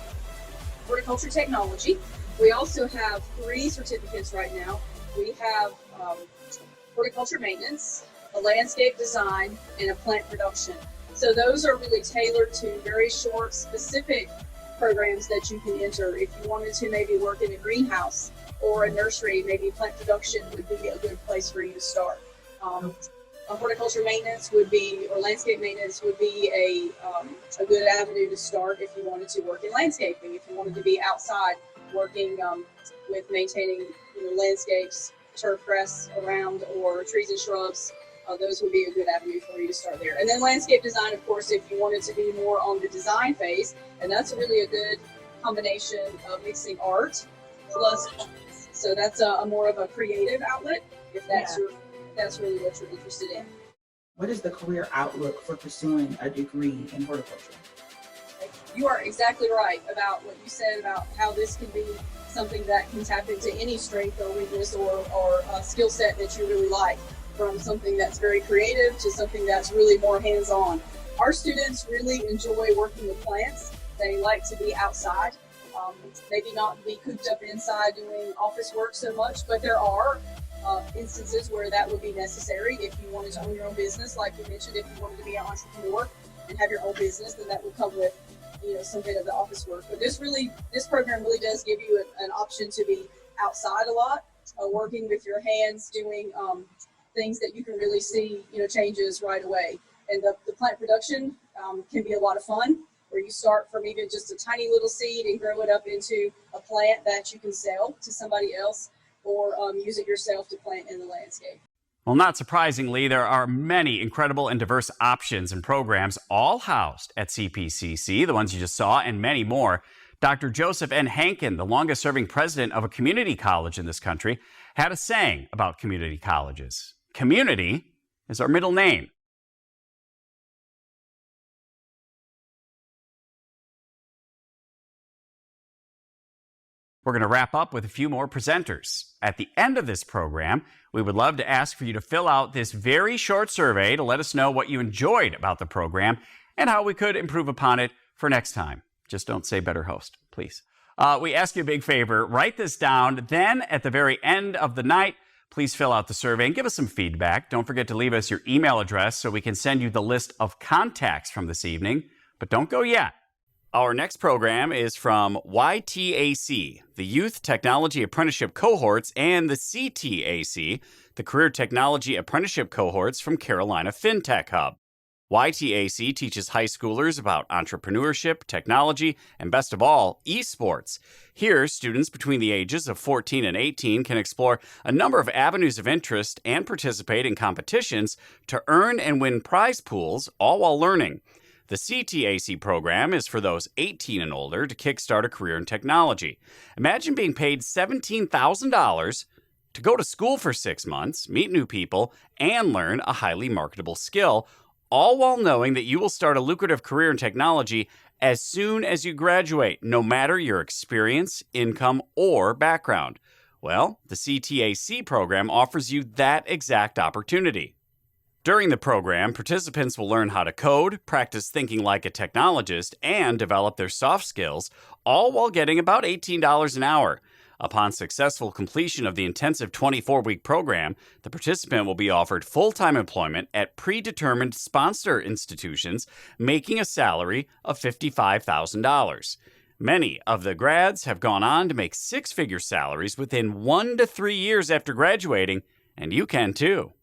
horticulture technology. We also have 3 certificates right now. We have horticulture maintenance, a landscape design, and a plant production. So those are really tailored to very short, specific programs that you can enter. If you wanted to maybe work in a greenhouse or a nursery, maybe plant production would be a good place for you to start. A horticulture maintenance would be, or landscape maintenance would be a good avenue to start if you wanted to work in landscaping, if you wanted to be outside working with maintaining landscapes, turf grass around, or trees and shrubs. Those would be a good avenue for you to start there. And then landscape design, of course, if you wanted to be more on the design phase, and that's really a good combination of mixing art plus, so that's a more of a creative outlet if that's that's really what you're interested in. What is the career outlook for pursuing a degree in horticulture? You are exactly right about what you said about how this can be something that can tap into any strength or weakness or a skill set that you really like, from something that's very creative to something that's really more hands-on. Our students really enjoy working with plants. They like to be outside, maybe not be cooped up inside doing office work so much, but there are instances where that would be necessary if you wanted to own your own business, like you mentioned, if you wanted to be an entrepreneur. and have your own business, then that will come with, some bit of the office work. But this program really does give you an option to be outside a lot, working with your hands, doing things that you can really see, changes right away. And the plant production can be a lot of fun, where you start from even just a tiny little seed and grow it up into a plant that you can sell to somebody else, or use it yourself to plant in the landscape. Well, not surprisingly, there are many incredible and diverse options and programs all housed at CPCC, the ones you just saw, and many more. Dr. Joseph N. Hankin, the longest-serving president of a community college in this country, had a saying about community colleges. Community is our middle name. We're going to wrap up with a few more presenters. At the end of this program, we would love to ask for you to fill out this very short survey to let us know what you enjoyed about the program and how we could improve upon it for next time. Just don't say better host, please. We ask you a big favor. Write this down. Then, at the very end of the night, please fill out the survey and give us some feedback. Don't forget to leave us your email address so we can send you the list of contacts from this evening. But don't go yet. Our next program is from YTAC, the Youth Technology Apprenticeship Cohorts, and the CTAC, the Career Technology Apprenticeship Cohorts from Carolina FinTech Hub. YTAC teaches high schoolers about entrepreneurship, technology, and best of all, esports. Here, students between the ages of 14 and 18 can explore a number of avenues of interest and participate in competitions to earn and win prize pools, all while learning. The CTAC program is for those 18 and older to kickstart a career in technology. Imagine being paid $17,000 to go to school for 6 months, meet new people, and learn a highly marketable skill, all while knowing that you will start a lucrative career in technology as soon as you graduate, no matter your experience, income, or background. Well, the CTAC program offers you that exact opportunity. During the program, participants will learn how to code, practice thinking like a technologist, and develop their soft skills, all while getting about $18 an hour. Upon successful completion of the intensive 24-week program, the participant will be offered full-time employment at predetermined sponsor institutions, making a salary of $55,000. Many of the grads have gone on to make six-figure salaries within 1 to 3 years after graduating, and you can too.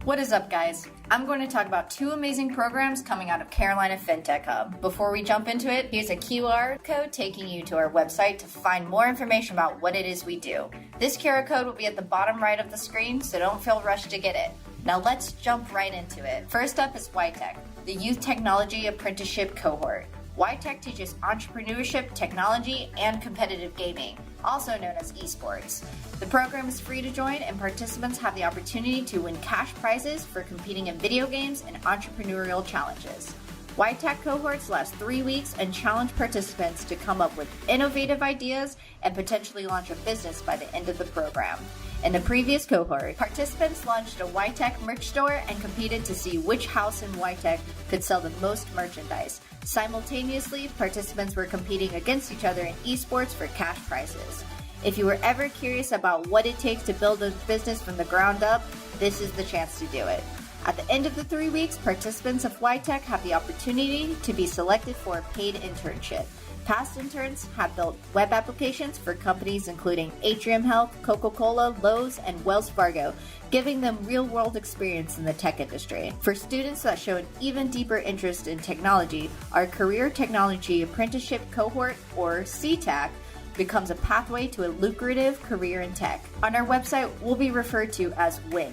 What is up, guys? I'm going to talk about 2 amazing programs coming out of Carolina FinTech Hub. Before we jump into it, here's a QR code taking you to our website to find more information about what it is we do. This QR code will be at the bottom right of the screen, so don't feel rushed to get it. Now let's jump right into it. First up is YTech, the Youth Technology Apprenticeship Cohort. YTech teaches entrepreneurship, technology, and competitive gaming, also known as esports. The program is free to join, and participants have the opportunity to win cash prizes for competing in video games and entrepreneurial challenges. YTech cohorts last 3 weeks and challenge participants to come up with innovative ideas and potentially launch a business by the end of the program. In the previous cohort, participants launched a YTech merch store and competed to see which house in YTech could sell the most merchandise. Simultaneously, participants were competing against each other in esports for cash prizes. If you were ever curious about what it takes to build a business from the ground up, this is the chance to do it. At the end of the 3 weeks, participants of YTech have the opportunity to be selected for a paid internship. Past interns have built web applications for companies including Atrium Health, Coca-Cola, Lowe's, and Wells Fargo, giving them real-world experience in the tech industry. For students that show an even deeper interest in technology, our Career Technology Apprenticeship Cohort, or CTAC, becomes a pathway to a lucrative career in tech. On our website, we'll be referred to as WIN,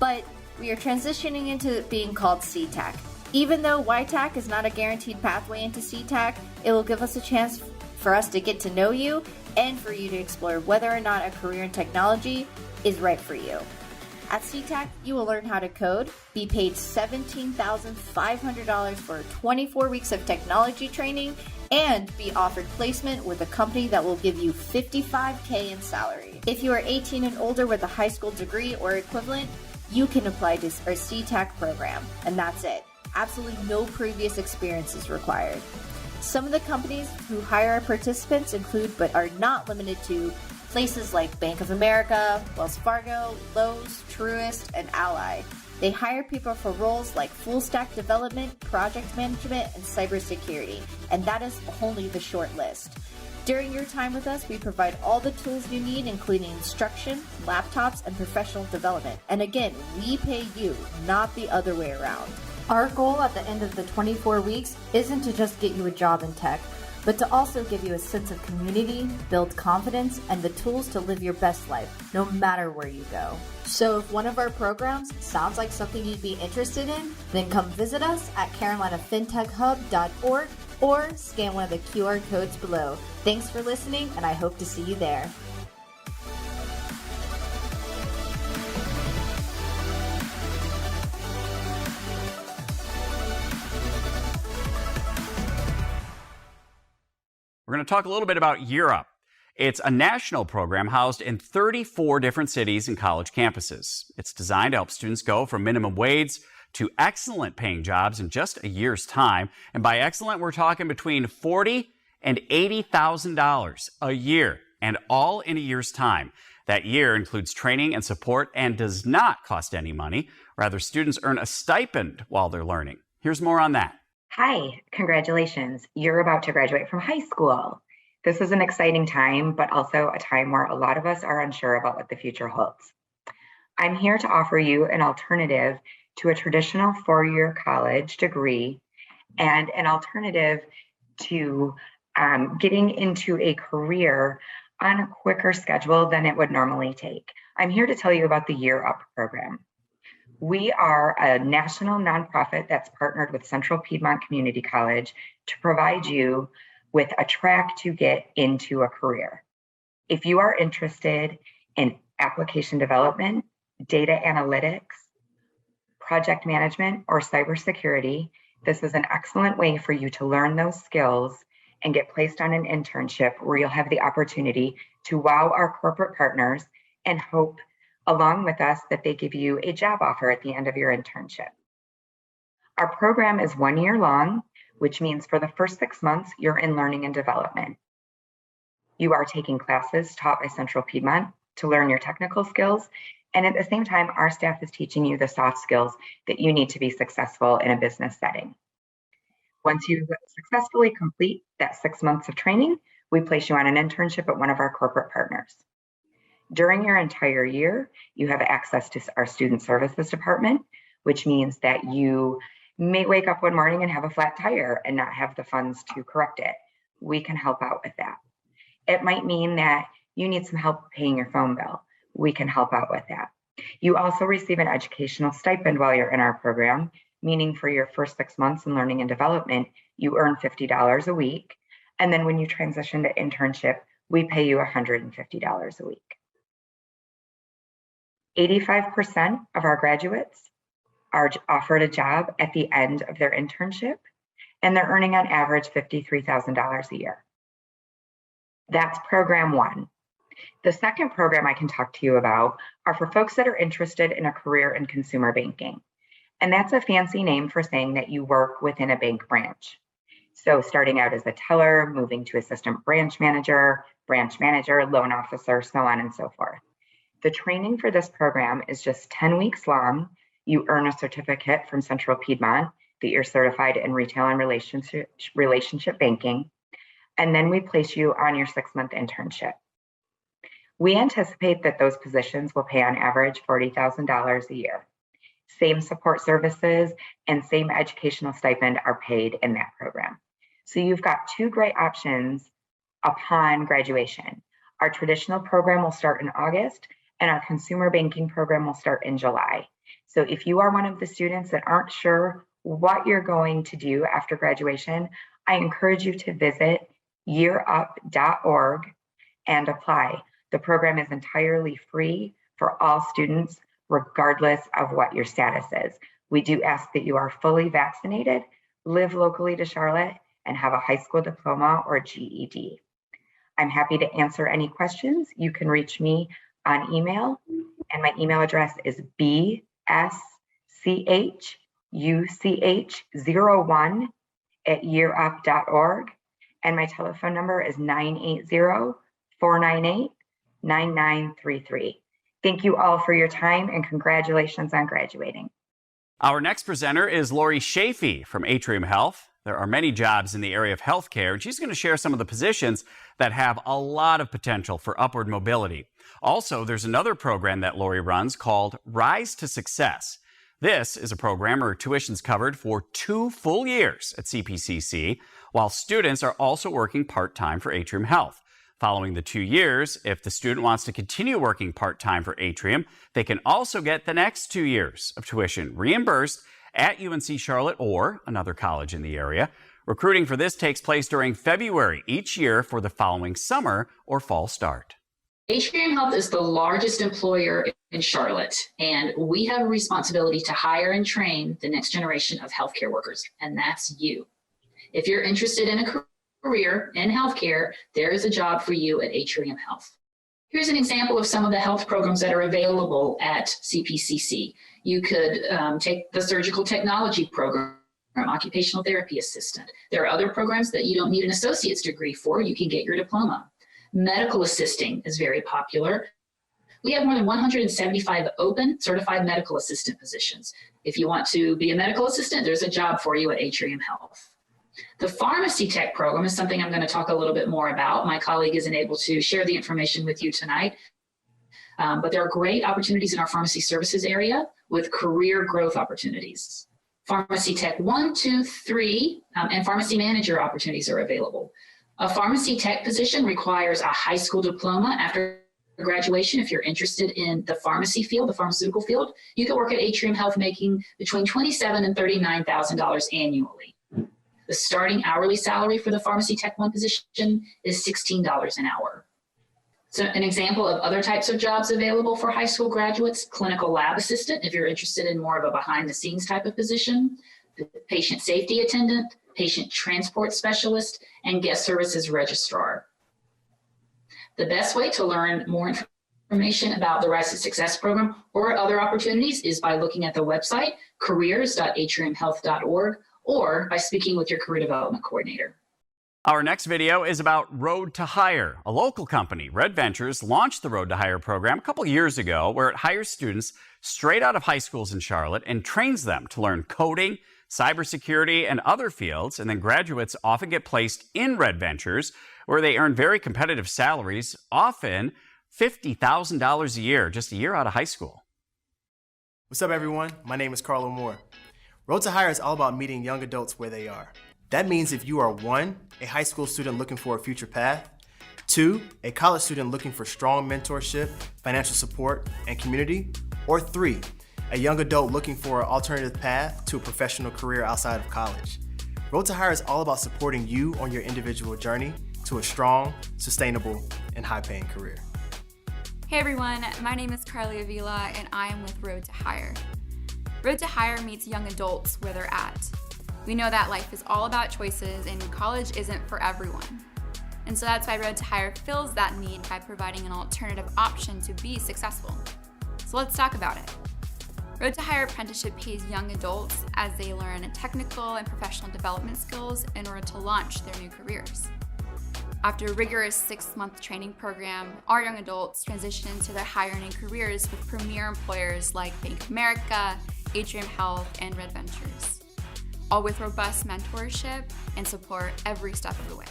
but we are transitioning into being called CTAC. Even though YTAC is not a guaranteed pathway into CTAC, it will give us a chance for us to get to know you and for you to explore whether or not a career in technology is right for you. At CTAC, you will learn how to code, be paid $17,500 for 24 weeks of technology training, and be offered placement with a company that will give you $55K in salary. If you are 18 and older with a high school degree or equivalent, you can apply to our CTAC program, and that's it. Absolutely no previous experience is required. Some of the companies who hire our participants include, but are not limited to, Places like Bank of America, Wells Fargo, Lowe's, Truist, and Ally. They hire people for roles like full stack development, project management, and cybersecurity, and that is only the short list. During your time with us, we provide all the tools you need, including instruction, laptops, and professional development. And again, we pay you, not the other way around. Our goal at the end of the 24 weeks isn't to just get you a job in tech, but to also give you a sense of community, build confidence, and the tools to live your best life, no matter where you go. So if one of our programs sounds like something you'd be interested in, then come visit us at carolinafintechhub.org or scan one of the QR codes below. Thanks for listening, and I hope to see you there. We're going to talk a little bit about Year Up. It's a national program housed in 34 different cities and college campuses. It's designed to help students go from minimum wage to excellent paying jobs in just a year's time. And by excellent, we're talking between $40,000 and $80,000 a year, and all in a year's time. That year includes training and support and does not cost any money. Rather, students earn a stipend while they're learning. Here's more on that. Hi, congratulations. You're about to graduate from high school. This is an exciting time, but also a time where a lot of us are unsure about what the future holds. I'm here to offer you an alternative to a traditional four-year college degree and an alternative to getting into a career on a quicker schedule than it would normally take. I'm here to tell you about the Year Up program. We are a national nonprofit that's partnered with Central Piedmont Community College to provide you with a track to get into a career. If you are interested in application development, data analytics, project management, or cybersecurity, this is an excellent way for you to learn those skills and get placed on an internship where you'll have the opportunity to wow our corporate partners and hope along with us that they give you a job offer at the end of your internship. Our program is 1 year long, which means for the first 6 months, you're in learning and development. You are taking classes taught by Central Piedmont to learn your technical skills. And at the same time, our staff is teaching you the soft skills that you need to be successful in a business setting. Once you successfully complete that 6 months of training, we place you on an internship at one of our corporate partners. During your entire year, you have access to our student services department, which means that you may wake up one morning and have a flat tire and not have the funds to correct it. We can help out with that. It might mean that you need some help paying your phone bill. We can help out with that. You also receive an educational stipend while you're in our program, meaning for your first 6 months in learning and development, you earn $50 a week. And then when you transition to internship, we pay you $150 a week. 85% of our graduates are offered a job at the end of their internship, and they're earning on average $53,000 a year. That's program one. The second program I can talk to you about are for folks that are interested in a career in consumer banking. And that's a fancy name for saying that you work within a bank branch. So starting out as a teller, moving to assistant branch manager, loan officer, so on and so forth. The training for this program is just 10 weeks long. You earn a certificate from Central Piedmont that you're certified in retail and relationship banking. And then we place you on your 6-month internship. We anticipate that those positions will pay on average $40,000 a year. Same support services and same educational stipend are paid in that program. So you've got two great options upon graduation. Our traditional program will start in August, and our consumer banking program will start in July. So if you are one of the students that aren't sure what you're going to do after graduation, I encourage you to visit yearup.org and apply. The program is entirely free for all students, regardless of what your status is. We do ask that you are fully vaccinated, live locally to Charlotte, and have a high school diploma or GED. I'm happy to answer any questions. You can reach me on email, and my email address is bschUch01@yearup.org, and my telephone number is 980-498-4666. 9933. Thank you all for your time and congratulations on graduating. Our next presenter is Lori Chafee from Atrium Health. There are many jobs in the area of healthcare, and she's going to share some of the positions that have a lot of potential for upward mobility. Also, there's another program that Lori runs called Rise to Success. This is a program where tuition's covered for 2 full years at CPCC, while students are also working part-time for Atrium Health. Following the 2 years, if the student wants to continue working part-time for Atrium, they can also get the next 2 years of tuition reimbursed at UNC Charlotte or another college in the area. Recruiting for this takes place during February each year for the following summer or fall start. Atrium Health is the largest employer in Charlotte, and we have a responsibility to hire and train the next generation of healthcare workers, and that's you. If you're interested in a career in healthcare, there is a job for you at Atrium Health. Here's an example of some of the health programs that are available at CPCC. You could take the surgical technology program, occupational therapy assistant. There are other programs that you don't need an associate's degree for. You can get your diploma. Medical assisting is very popular. We have more than 175 open certified medical assistant positions. If you want to be a medical assistant, there's a job for you at Atrium Health. The pharmacy tech program is something I'm going to talk a little bit more about. My colleague isn't able to share the information with you tonight, but there are great opportunities in our pharmacy services area with career growth opportunities. Pharmacy tech 1, 2, 3, and pharmacy manager opportunities are available. A pharmacy tech position requires a high school diploma after graduation. If you're interested in the pharmacy field, the pharmaceutical field, you can work at Atrium Health making between $27,000 and $39,000 annually. The starting hourly salary for the pharmacy tech 1 position is $16 an hour. So an example of other types of jobs available for high school graduates: clinical lab assistant, if you're interested in more of a behind the scenes type of position, patient safety attendant, patient transport specialist, and guest services registrar. The best way to learn more information about the Rise to Success program or other opportunities is by looking at the website careers.atriumhealth.org or by speaking with your career development coordinator. Our next video is about Road to Hire. A local company, Red Ventures, launched the Road to Hire program a couple years ago, where it hires students straight out of high schools in Charlotte and trains them to learn coding, cybersecurity, and other fields, and then graduates often get placed in Red Ventures, where they earn very competitive salaries, often $50,000 a year, just a year out of high school. What's up, everyone? My name is Carlo Moore. Road to Hire is all about meeting young adults where they are. That means if you are 1, a high school student looking for a future path, 2, a college student looking for strong mentorship, financial support, and community, or 3, a young adult looking for an alternative path to a professional career outside of college. Road to Hire is all about supporting you on your individual journey to a strong, sustainable, and high-paying career. Hey everyone, my name is Carly Avila and I am with Road to Hire. Road to Hire meets young adults where they're at. We know that life is all about choices and college isn't for everyone. And so that's why Road to Hire fills that need by providing an alternative option to be successful. So let's talk about it. Road to Hire apprenticeship pays young adults as they learn technical and professional development skills in order to launch their new careers. After a rigorous 6-month training program, our young adults transition into their higher earning careers with premier employers like Bank of America, Atrium Health, and Red Ventures, all with robust mentorship and support every step of the way.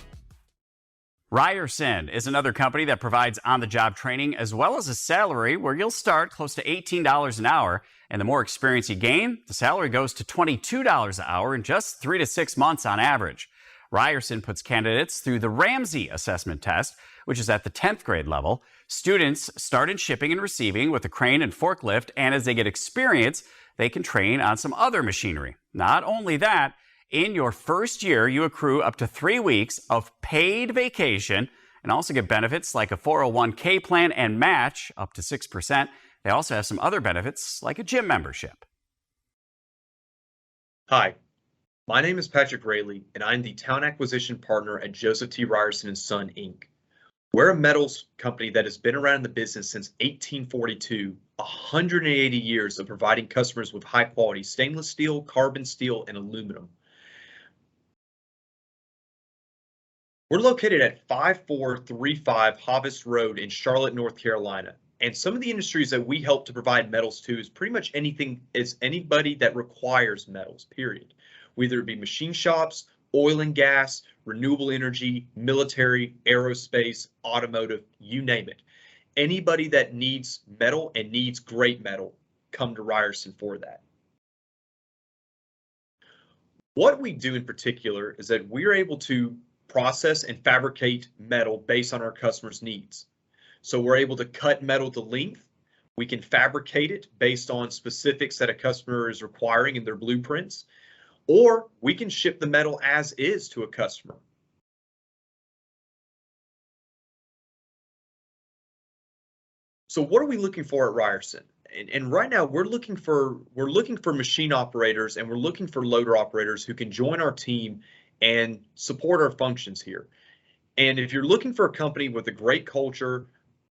Ryerson is another company that provides on-the-job training as well as a salary where you'll start close to $18 an hour. And the more experience you gain, the salary goes to $22 an hour in just 3 to 6 months on average. Ryerson puts candidates through the Ramsey assessment test, which is at the 10th grade level. Students start in shipping and receiving with a crane and forklift, and as they get experience, they can train on some other machinery. Not only that, in your first year, you accrue up to 3 weeks of paid vacation and also get benefits like a 401k plan and match up to 6%. They also have some other benefits like a gym membership. Hi, my name is Patrick Rayleigh, and I'm the talent acquisition partner at Joseph T. Ryerson & Son, Inc. We're a metals company that has been around in the business since 1842, 180 years of providing customers with high quality stainless steel, carbon steel, and aluminum. We're located at 5435 Hobbs Road in Charlotte, North Carolina. And some of the industries that we help to provide metals to is pretty much anybody that requires metals, period. Whether it be machine shops, oil and gas, renewable energy, military, aerospace, automotive, you name it. Anybody that needs metal and needs great metal, come to Ryerson for that. What we do in particular is that we're able to process and fabricate metal based on our customers' needs. So we're able to cut metal to length. We can fabricate it based on specifics that a customer is requiring in their blueprints, or we can ship the metal as is to a customer. So what are we looking for at Ryerson? And right now we're looking for machine operators, and we're looking for loader operators who can join our team and support our functions here. And if you're looking for a company with a great culture,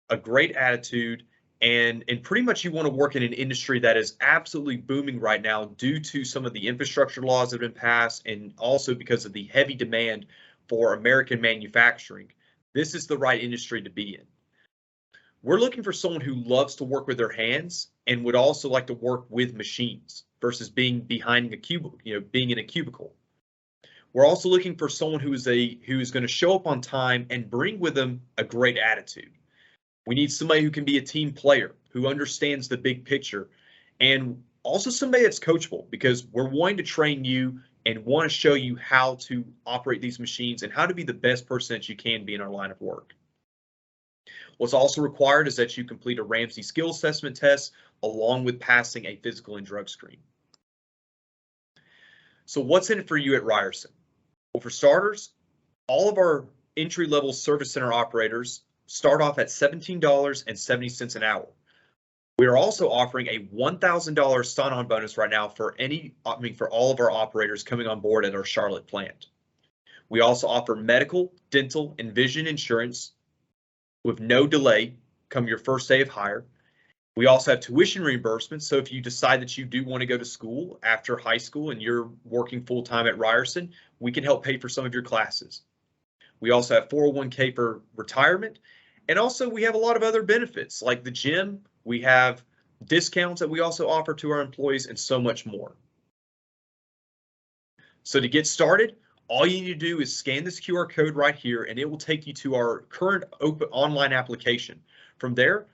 a great attitude, and pretty much you want to work in an industry that is absolutely booming right now due to some of the infrastructure laws that have been passed, and also because of the heavy demand for American manufacturing, this is the right industry to be in. We're looking for someone who loves to work with their hands and would also like to work with machines versus being behind a cubicle, being in a cubicle. We're also looking for someone who is going to show up on time and bring with them a great attitude. We need somebody who can be a team player, who understands the big picture, and also somebody that's coachable, because we're wanting to train you and want to show you how to operate these machines and how to be the best person that you can be in our line of work. What's also required is that you complete a Ramsey skill assessment test along with passing a physical and drug screen. So what's in it for you at Ryerson? Well, for starters, all of our entry-level service center operators start off at $17.70 an hour. We are also offering a $1,000 sign-on bonus right now for all of our operators coming on board at our Charlotte plant. We also offer medical, dental, and vision insurance with no delay come your first day of hire. We also have tuition reimbursement. So if you decide that you do want to go to school after high school and you're working full-time at Ryerson, we can help pay for some of your classes. We also have 401k for retirement. And also we have a lot of other benefits like the gym. We have discounts that we also offer to our employees and so much more. So to get started, all you need to do is scan this QR code right here, and it will take you to our current open online application. From there,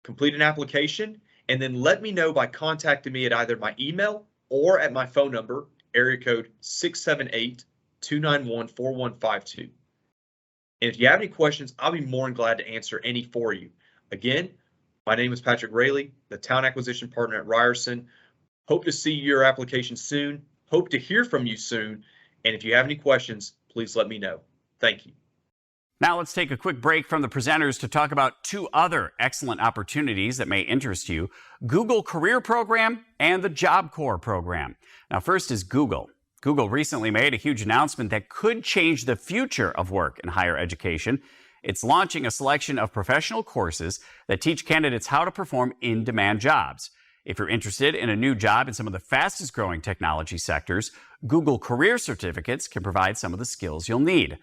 complete an application, and then let me know by contacting me at either my email or at my phone number, area code 678-291-4152. And if you have any questions, I'll be more than glad to answer any for you. Again, my name is Patrick Rayleigh, the Talent Acquisition Partner at Ryerson. Hope to see your application soon. Hope to hear from you soon. And if you have any questions, please let me know. Thank you. Now let's take a quick break from the presenters to talk about two other excellent opportunities that may interest you: Google Career Program and the Job Corps program. Now first is Google. Google recently made a huge announcement that could change the future of work in higher education. It's launching a selection of professional courses that teach candidates how to perform in-demand jobs. If you're interested in a new job in some of the fastest growing technology sectors, Google Career Certificates can provide some of the skills you'll need.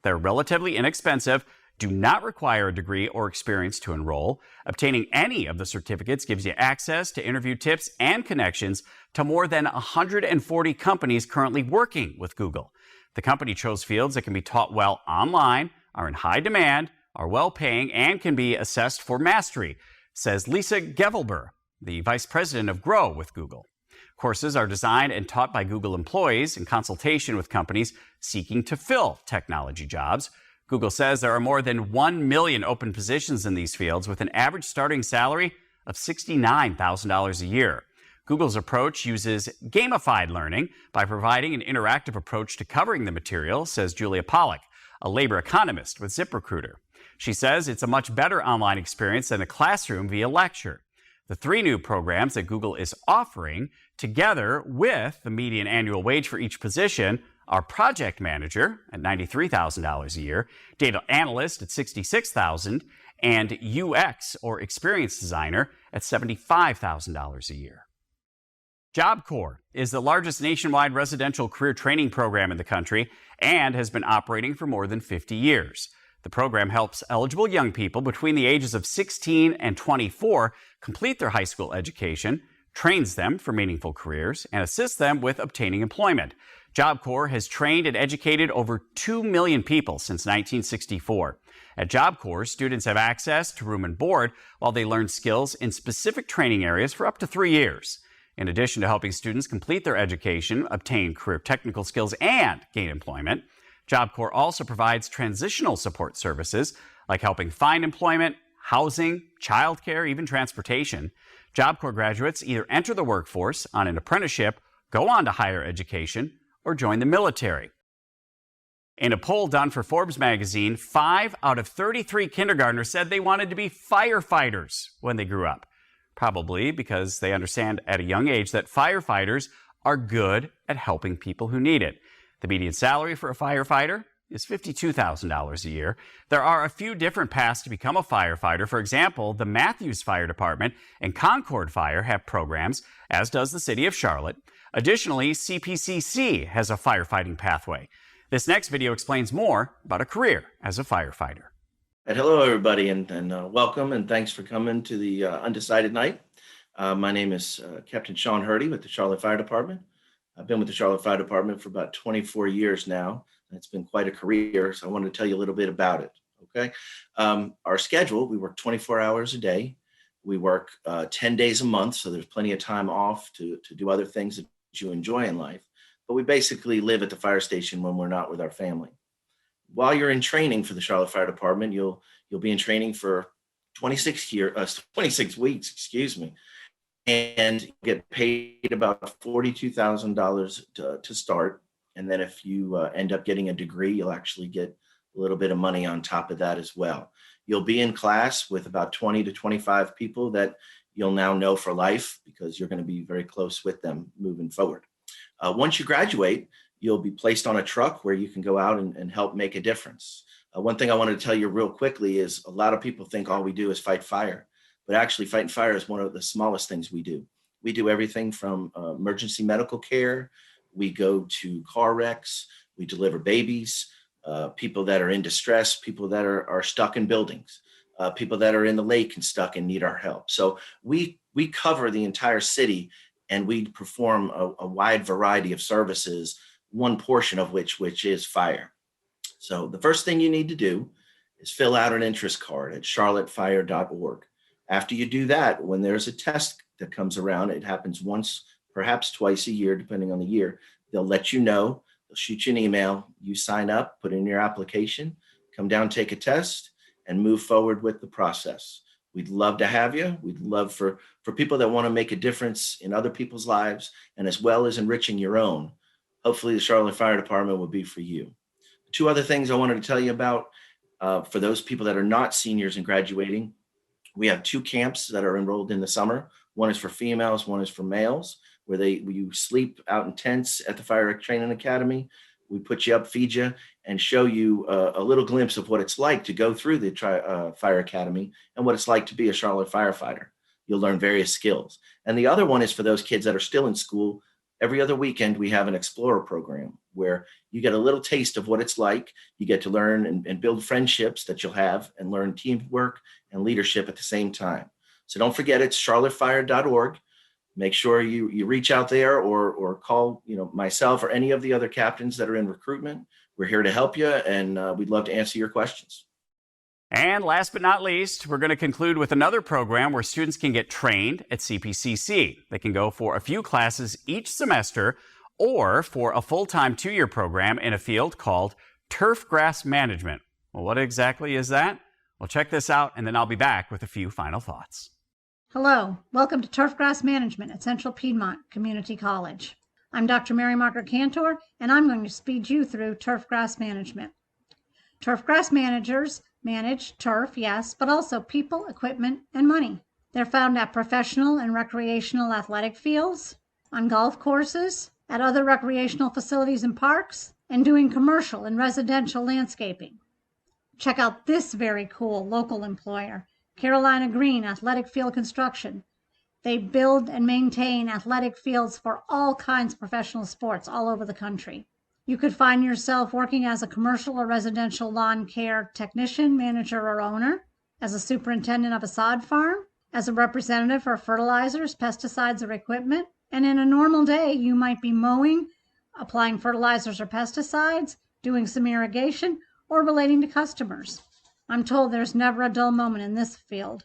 They're relatively inexpensive, do not require a degree or experience to enroll. Obtaining any of the certificates gives you access to interview tips and connections to more than 140 companies currently working with Google. The company chose fields that can be taught well online, are in high demand, are well paying, and can be assessed for mastery, says Lisa Gevelber, the Vice President of Grow with Google. Courses are designed and taught by Google employees in consultation with companies seeking to fill technology jobs. Google says there are more than 1 million open positions in these fields with an average starting salary of $69,000 a year. Google's approach uses gamified learning by providing an interactive approach to covering the material, says Julia Pollack, a labor economist with ZipRecruiter. She says it's a much better online experience than a classroom via lecture. The 3 new programs that Google is offering, together with the median annual wage for each position, are Project Manager at $93,000 a year, Data Analyst at $66,000, and UX or Experience Designer at $75,000 a year. Job Corps is the largest nationwide residential career training program in the country and has been operating for more than 50 years. The program helps eligible young people between the ages of 16 and 24 complete their high school education, trains them for meaningful careers, and assists them with obtaining employment. Job Corps has trained and educated over 2 million people since 1964. At Job Corps, students have access to room and board while they learn skills in specific training areas for up to 3 years. In addition to helping students complete their education, obtain career technical skills, and gain employment, Job Corps also provides transitional support services like helping find employment, housing, childcare, even transportation. Job Corps graduates either enter the workforce on an apprenticeship, go on to higher education, or join the military. In a poll done for Forbes magazine, 5 out of 33 kindergartners said they wanted to be firefighters when they grew up. Probably because they understand at a young age that firefighters are good at helping people who need it. The median salary for a firefighter is $52,000 a year. There are a few different paths to become a firefighter. For example, the Matthews Fire Department and Concord Fire have programs, as does the city of Charlotte. Additionally, CPCC has a firefighting pathway. This next video explains more about a career as a firefighter. And hello, everybody, and welcome, and thanks for coming to the Undecided Night. My name is Captain Sean Hurdy with the Charlotte Fire Department. I've been with the Charlotte Fire Department for about 24 years now. It's been quite a career, so I wanted to tell you a little bit about it, okay? Our schedule, we work 24 hours a day. We work 10 days a month, so there's plenty of time off to do other things that you enjoy in life. But we basically live at the fire station when we're not with our family. While you're in training for the Charlotte Fire Department, you'll be in training for 26 weeks, excuse me, and you get paid about $42,000 to start. And then if you end up getting a degree, you'll actually get a little bit of money on top of that as well. You'll be in class with about 20 to 25 people that you'll now know for life because you're going to be very close with them moving forward. Once you graduate, you'll be placed on a truck where you can go out and help make a difference. One thing I wanted to tell you real quickly is a lot of people think all we do is fight fire, but actually fighting fire is one of the smallest things we do. We do everything from emergency medical care. We go to car wrecks. We deliver babies, people that are in distress, people that are stuck in buildings, people that are in the lake and stuck and need our help. So we cover the entire city and we perform a wide variety of services, one portion of which is fire. So the first thing you need to do is fill out an interest card at charlottefire.org. After you do that, when there's a test that comes around, it happens once, perhaps twice a year, depending on the year. They'll let you know, they'll shoot you an email, you sign up, put in your application, come down, take a test, and move forward with the process. We'd love to have you. We'd love for people that want to make a difference in other people's lives and as well as enriching your own. Hopefully the Charlotte Fire Department will be for you. 2 other things I wanted to tell you about for those people that are not seniors and graduating. We have 2 camps that are enrolled in the summer. One is for females, one is for males, where you sleep out in tents at the Fire Training Academy. We put you up, feed you, and show you a little glimpse of what it's like to go through the Fire Academy and what it's like to be a Charlotte firefighter. You'll learn various skills. And the other one is for those kids that are still in school. Every other weekend, we have an Explorer program where you get a little taste of what it's like. You get to learn and build friendships that you'll have and learn teamwork and leadership at the same time. So don't forget, it's charlottefire.org. Make sure you reach out there or call myself or any of the other captains that are in recruitment. We're here to help you, and we'd love to answer your questions. And last but not least, we're going to conclude with another program where students can get trained at CPCC. They can go for a few classes each semester or for a full-time 2-year program in a field called turf grass management. Well, what exactly is that? Well, check this out, and then I'll be back with a few final thoughts. Hello, welcome to Turf Grass Management at Central Piedmont Community College. I'm Dr. Mary Margaret Cantor, and I'm going to speed you through turf grass management. Turf grass managers manage turf, yes, but also people, equipment, and money. They're found at professional and recreational athletic fields, on golf courses, at other recreational facilities and parks, and doing commercial and residential landscaping. Check out this very cool local employer, Carolina Green Athletic Field Construction. They build and maintain athletic fields for all kinds of professional sports all over the country. You could find yourself working as a commercial or residential lawn care technician, manager, or owner, as a superintendent of a sod farm, as a representative for fertilizers, pesticides, or equipment. And in a normal day, you might be mowing, applying fertilizers or pesticides, doing some irrigation, or relating to customers. I'm told there's never a dull moment in this field.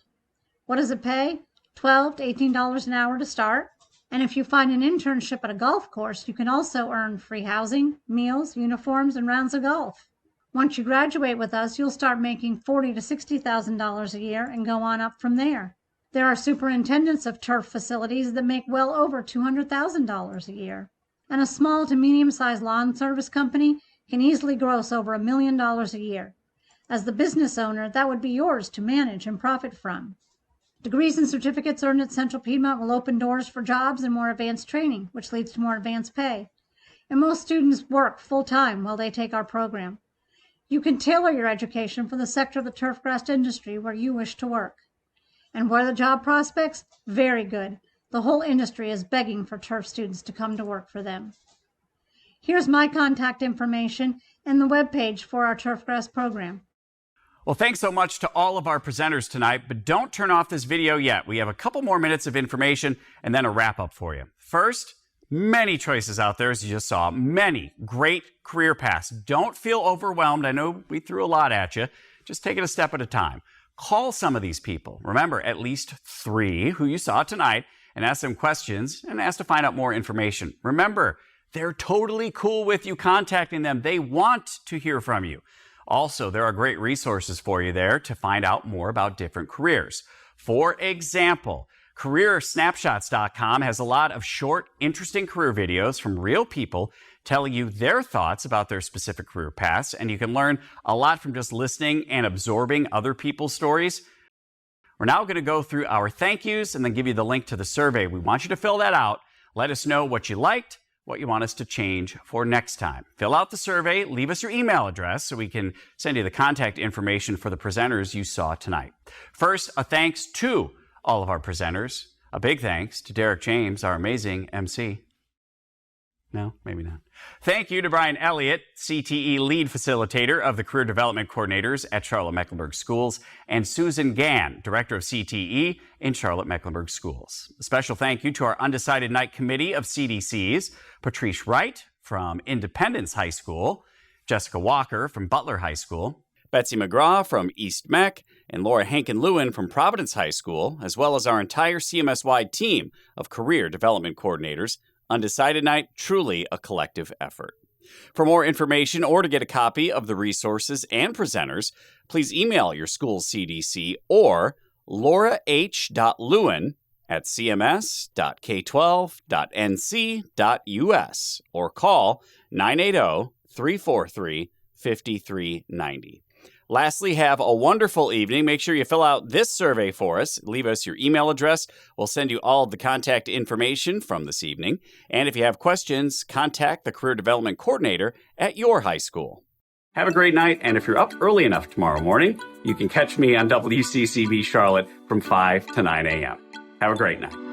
What does it pay? $12 to $18 an hour to start. And if you find an internship at a golf course, you can also earn free housing, meals, uniforms, and rounds of golf. Once you graduate with us, you'll start making $40,000 to $60,000 a year and go on up from there. There are superintendents of turf facilities that make well over $200,000 a year. And a small to medium-sized lawn service company can easily gross over $1 million a year. As the business owner, that would be yours to manage and profit from. Degrees and certificates earned at Central Piedmont will open doors for jobs and more advanced training, which leads to more advanced pay. And most students work full-time while they take our program. You can tailor your education for the sector of the turfgrass industry where you wish to work. And what are the job prospects? Very good. The whole industry is begging for turf students to come to work for them. Here's my contact information and the webpage for our turfgrass program. Well, thanks so much to all of our presenters tonight, but don't turn off this video yet. We have a couple more minutes of information and then a wrap-up for you. First, many choices out there, as you just saw, many great career paths. Don't feel overwhelmed. I know we threw a lot at you. Just take it a step at a time. Call some of these people. Remember, at least 3 who you saw tonight, and ask them questions and ask to find out more information. Remember, they're totally cool with you contacting them. They want to hear from you. Also, there are great resources for you there to find out more about different careers. For example, CareerSnapshots.com has a lot of short, interesting career videos from real people telling you their thoughts about their specific career paths, and you can learn a lot from just listening and absorbing other people's stories. We're now going to go through our thank yous and then give you the link to the survey. We want you to fill that out. Let us know what you liked, what you want us to change for next time. Fill out the survey, leave us your email address so we can send you the contact information for the presenters you saw tonight. First, a thanks to all of our presenters. A big thanks to Derek James, our amazing MC. No, maybe not. Thank you to Brian Elliott, CTE lead facilitator of the Career Development Coordinators at Charlotte-Mecklenburg Schools, and Susan Gann, director of CTE in Charlotte-Mecklenburg Schools. A special thank you to our Undecided Night Committee of CDCs, Patrice Wright from Independence High School, Jessica Walker from Butler High School, Betsy McGraw from East Meck, and Laura Hankin-Lewin from Providence High School, as well as our entire CMS-wide team of Career Development Coordinators. Undecided Night, truly a collective effort. For more information or to get a copy of the resources and presenters, please email your school's CDC or laurah.lewin@cms.k12.nc.us or call 980-343-5390. Lastly, have a wonderful evening. Make sure you fill out this survey for us. Leave us your email address. We'll send you all of the contact information from this evening. And if you have questions, contact the Career Development Coordinator at your high school. Have a great night, and if you're up early enough tomorrow morning, you can catch me on WCCB Charlotte from 5 to 9 a.m. Have a great night.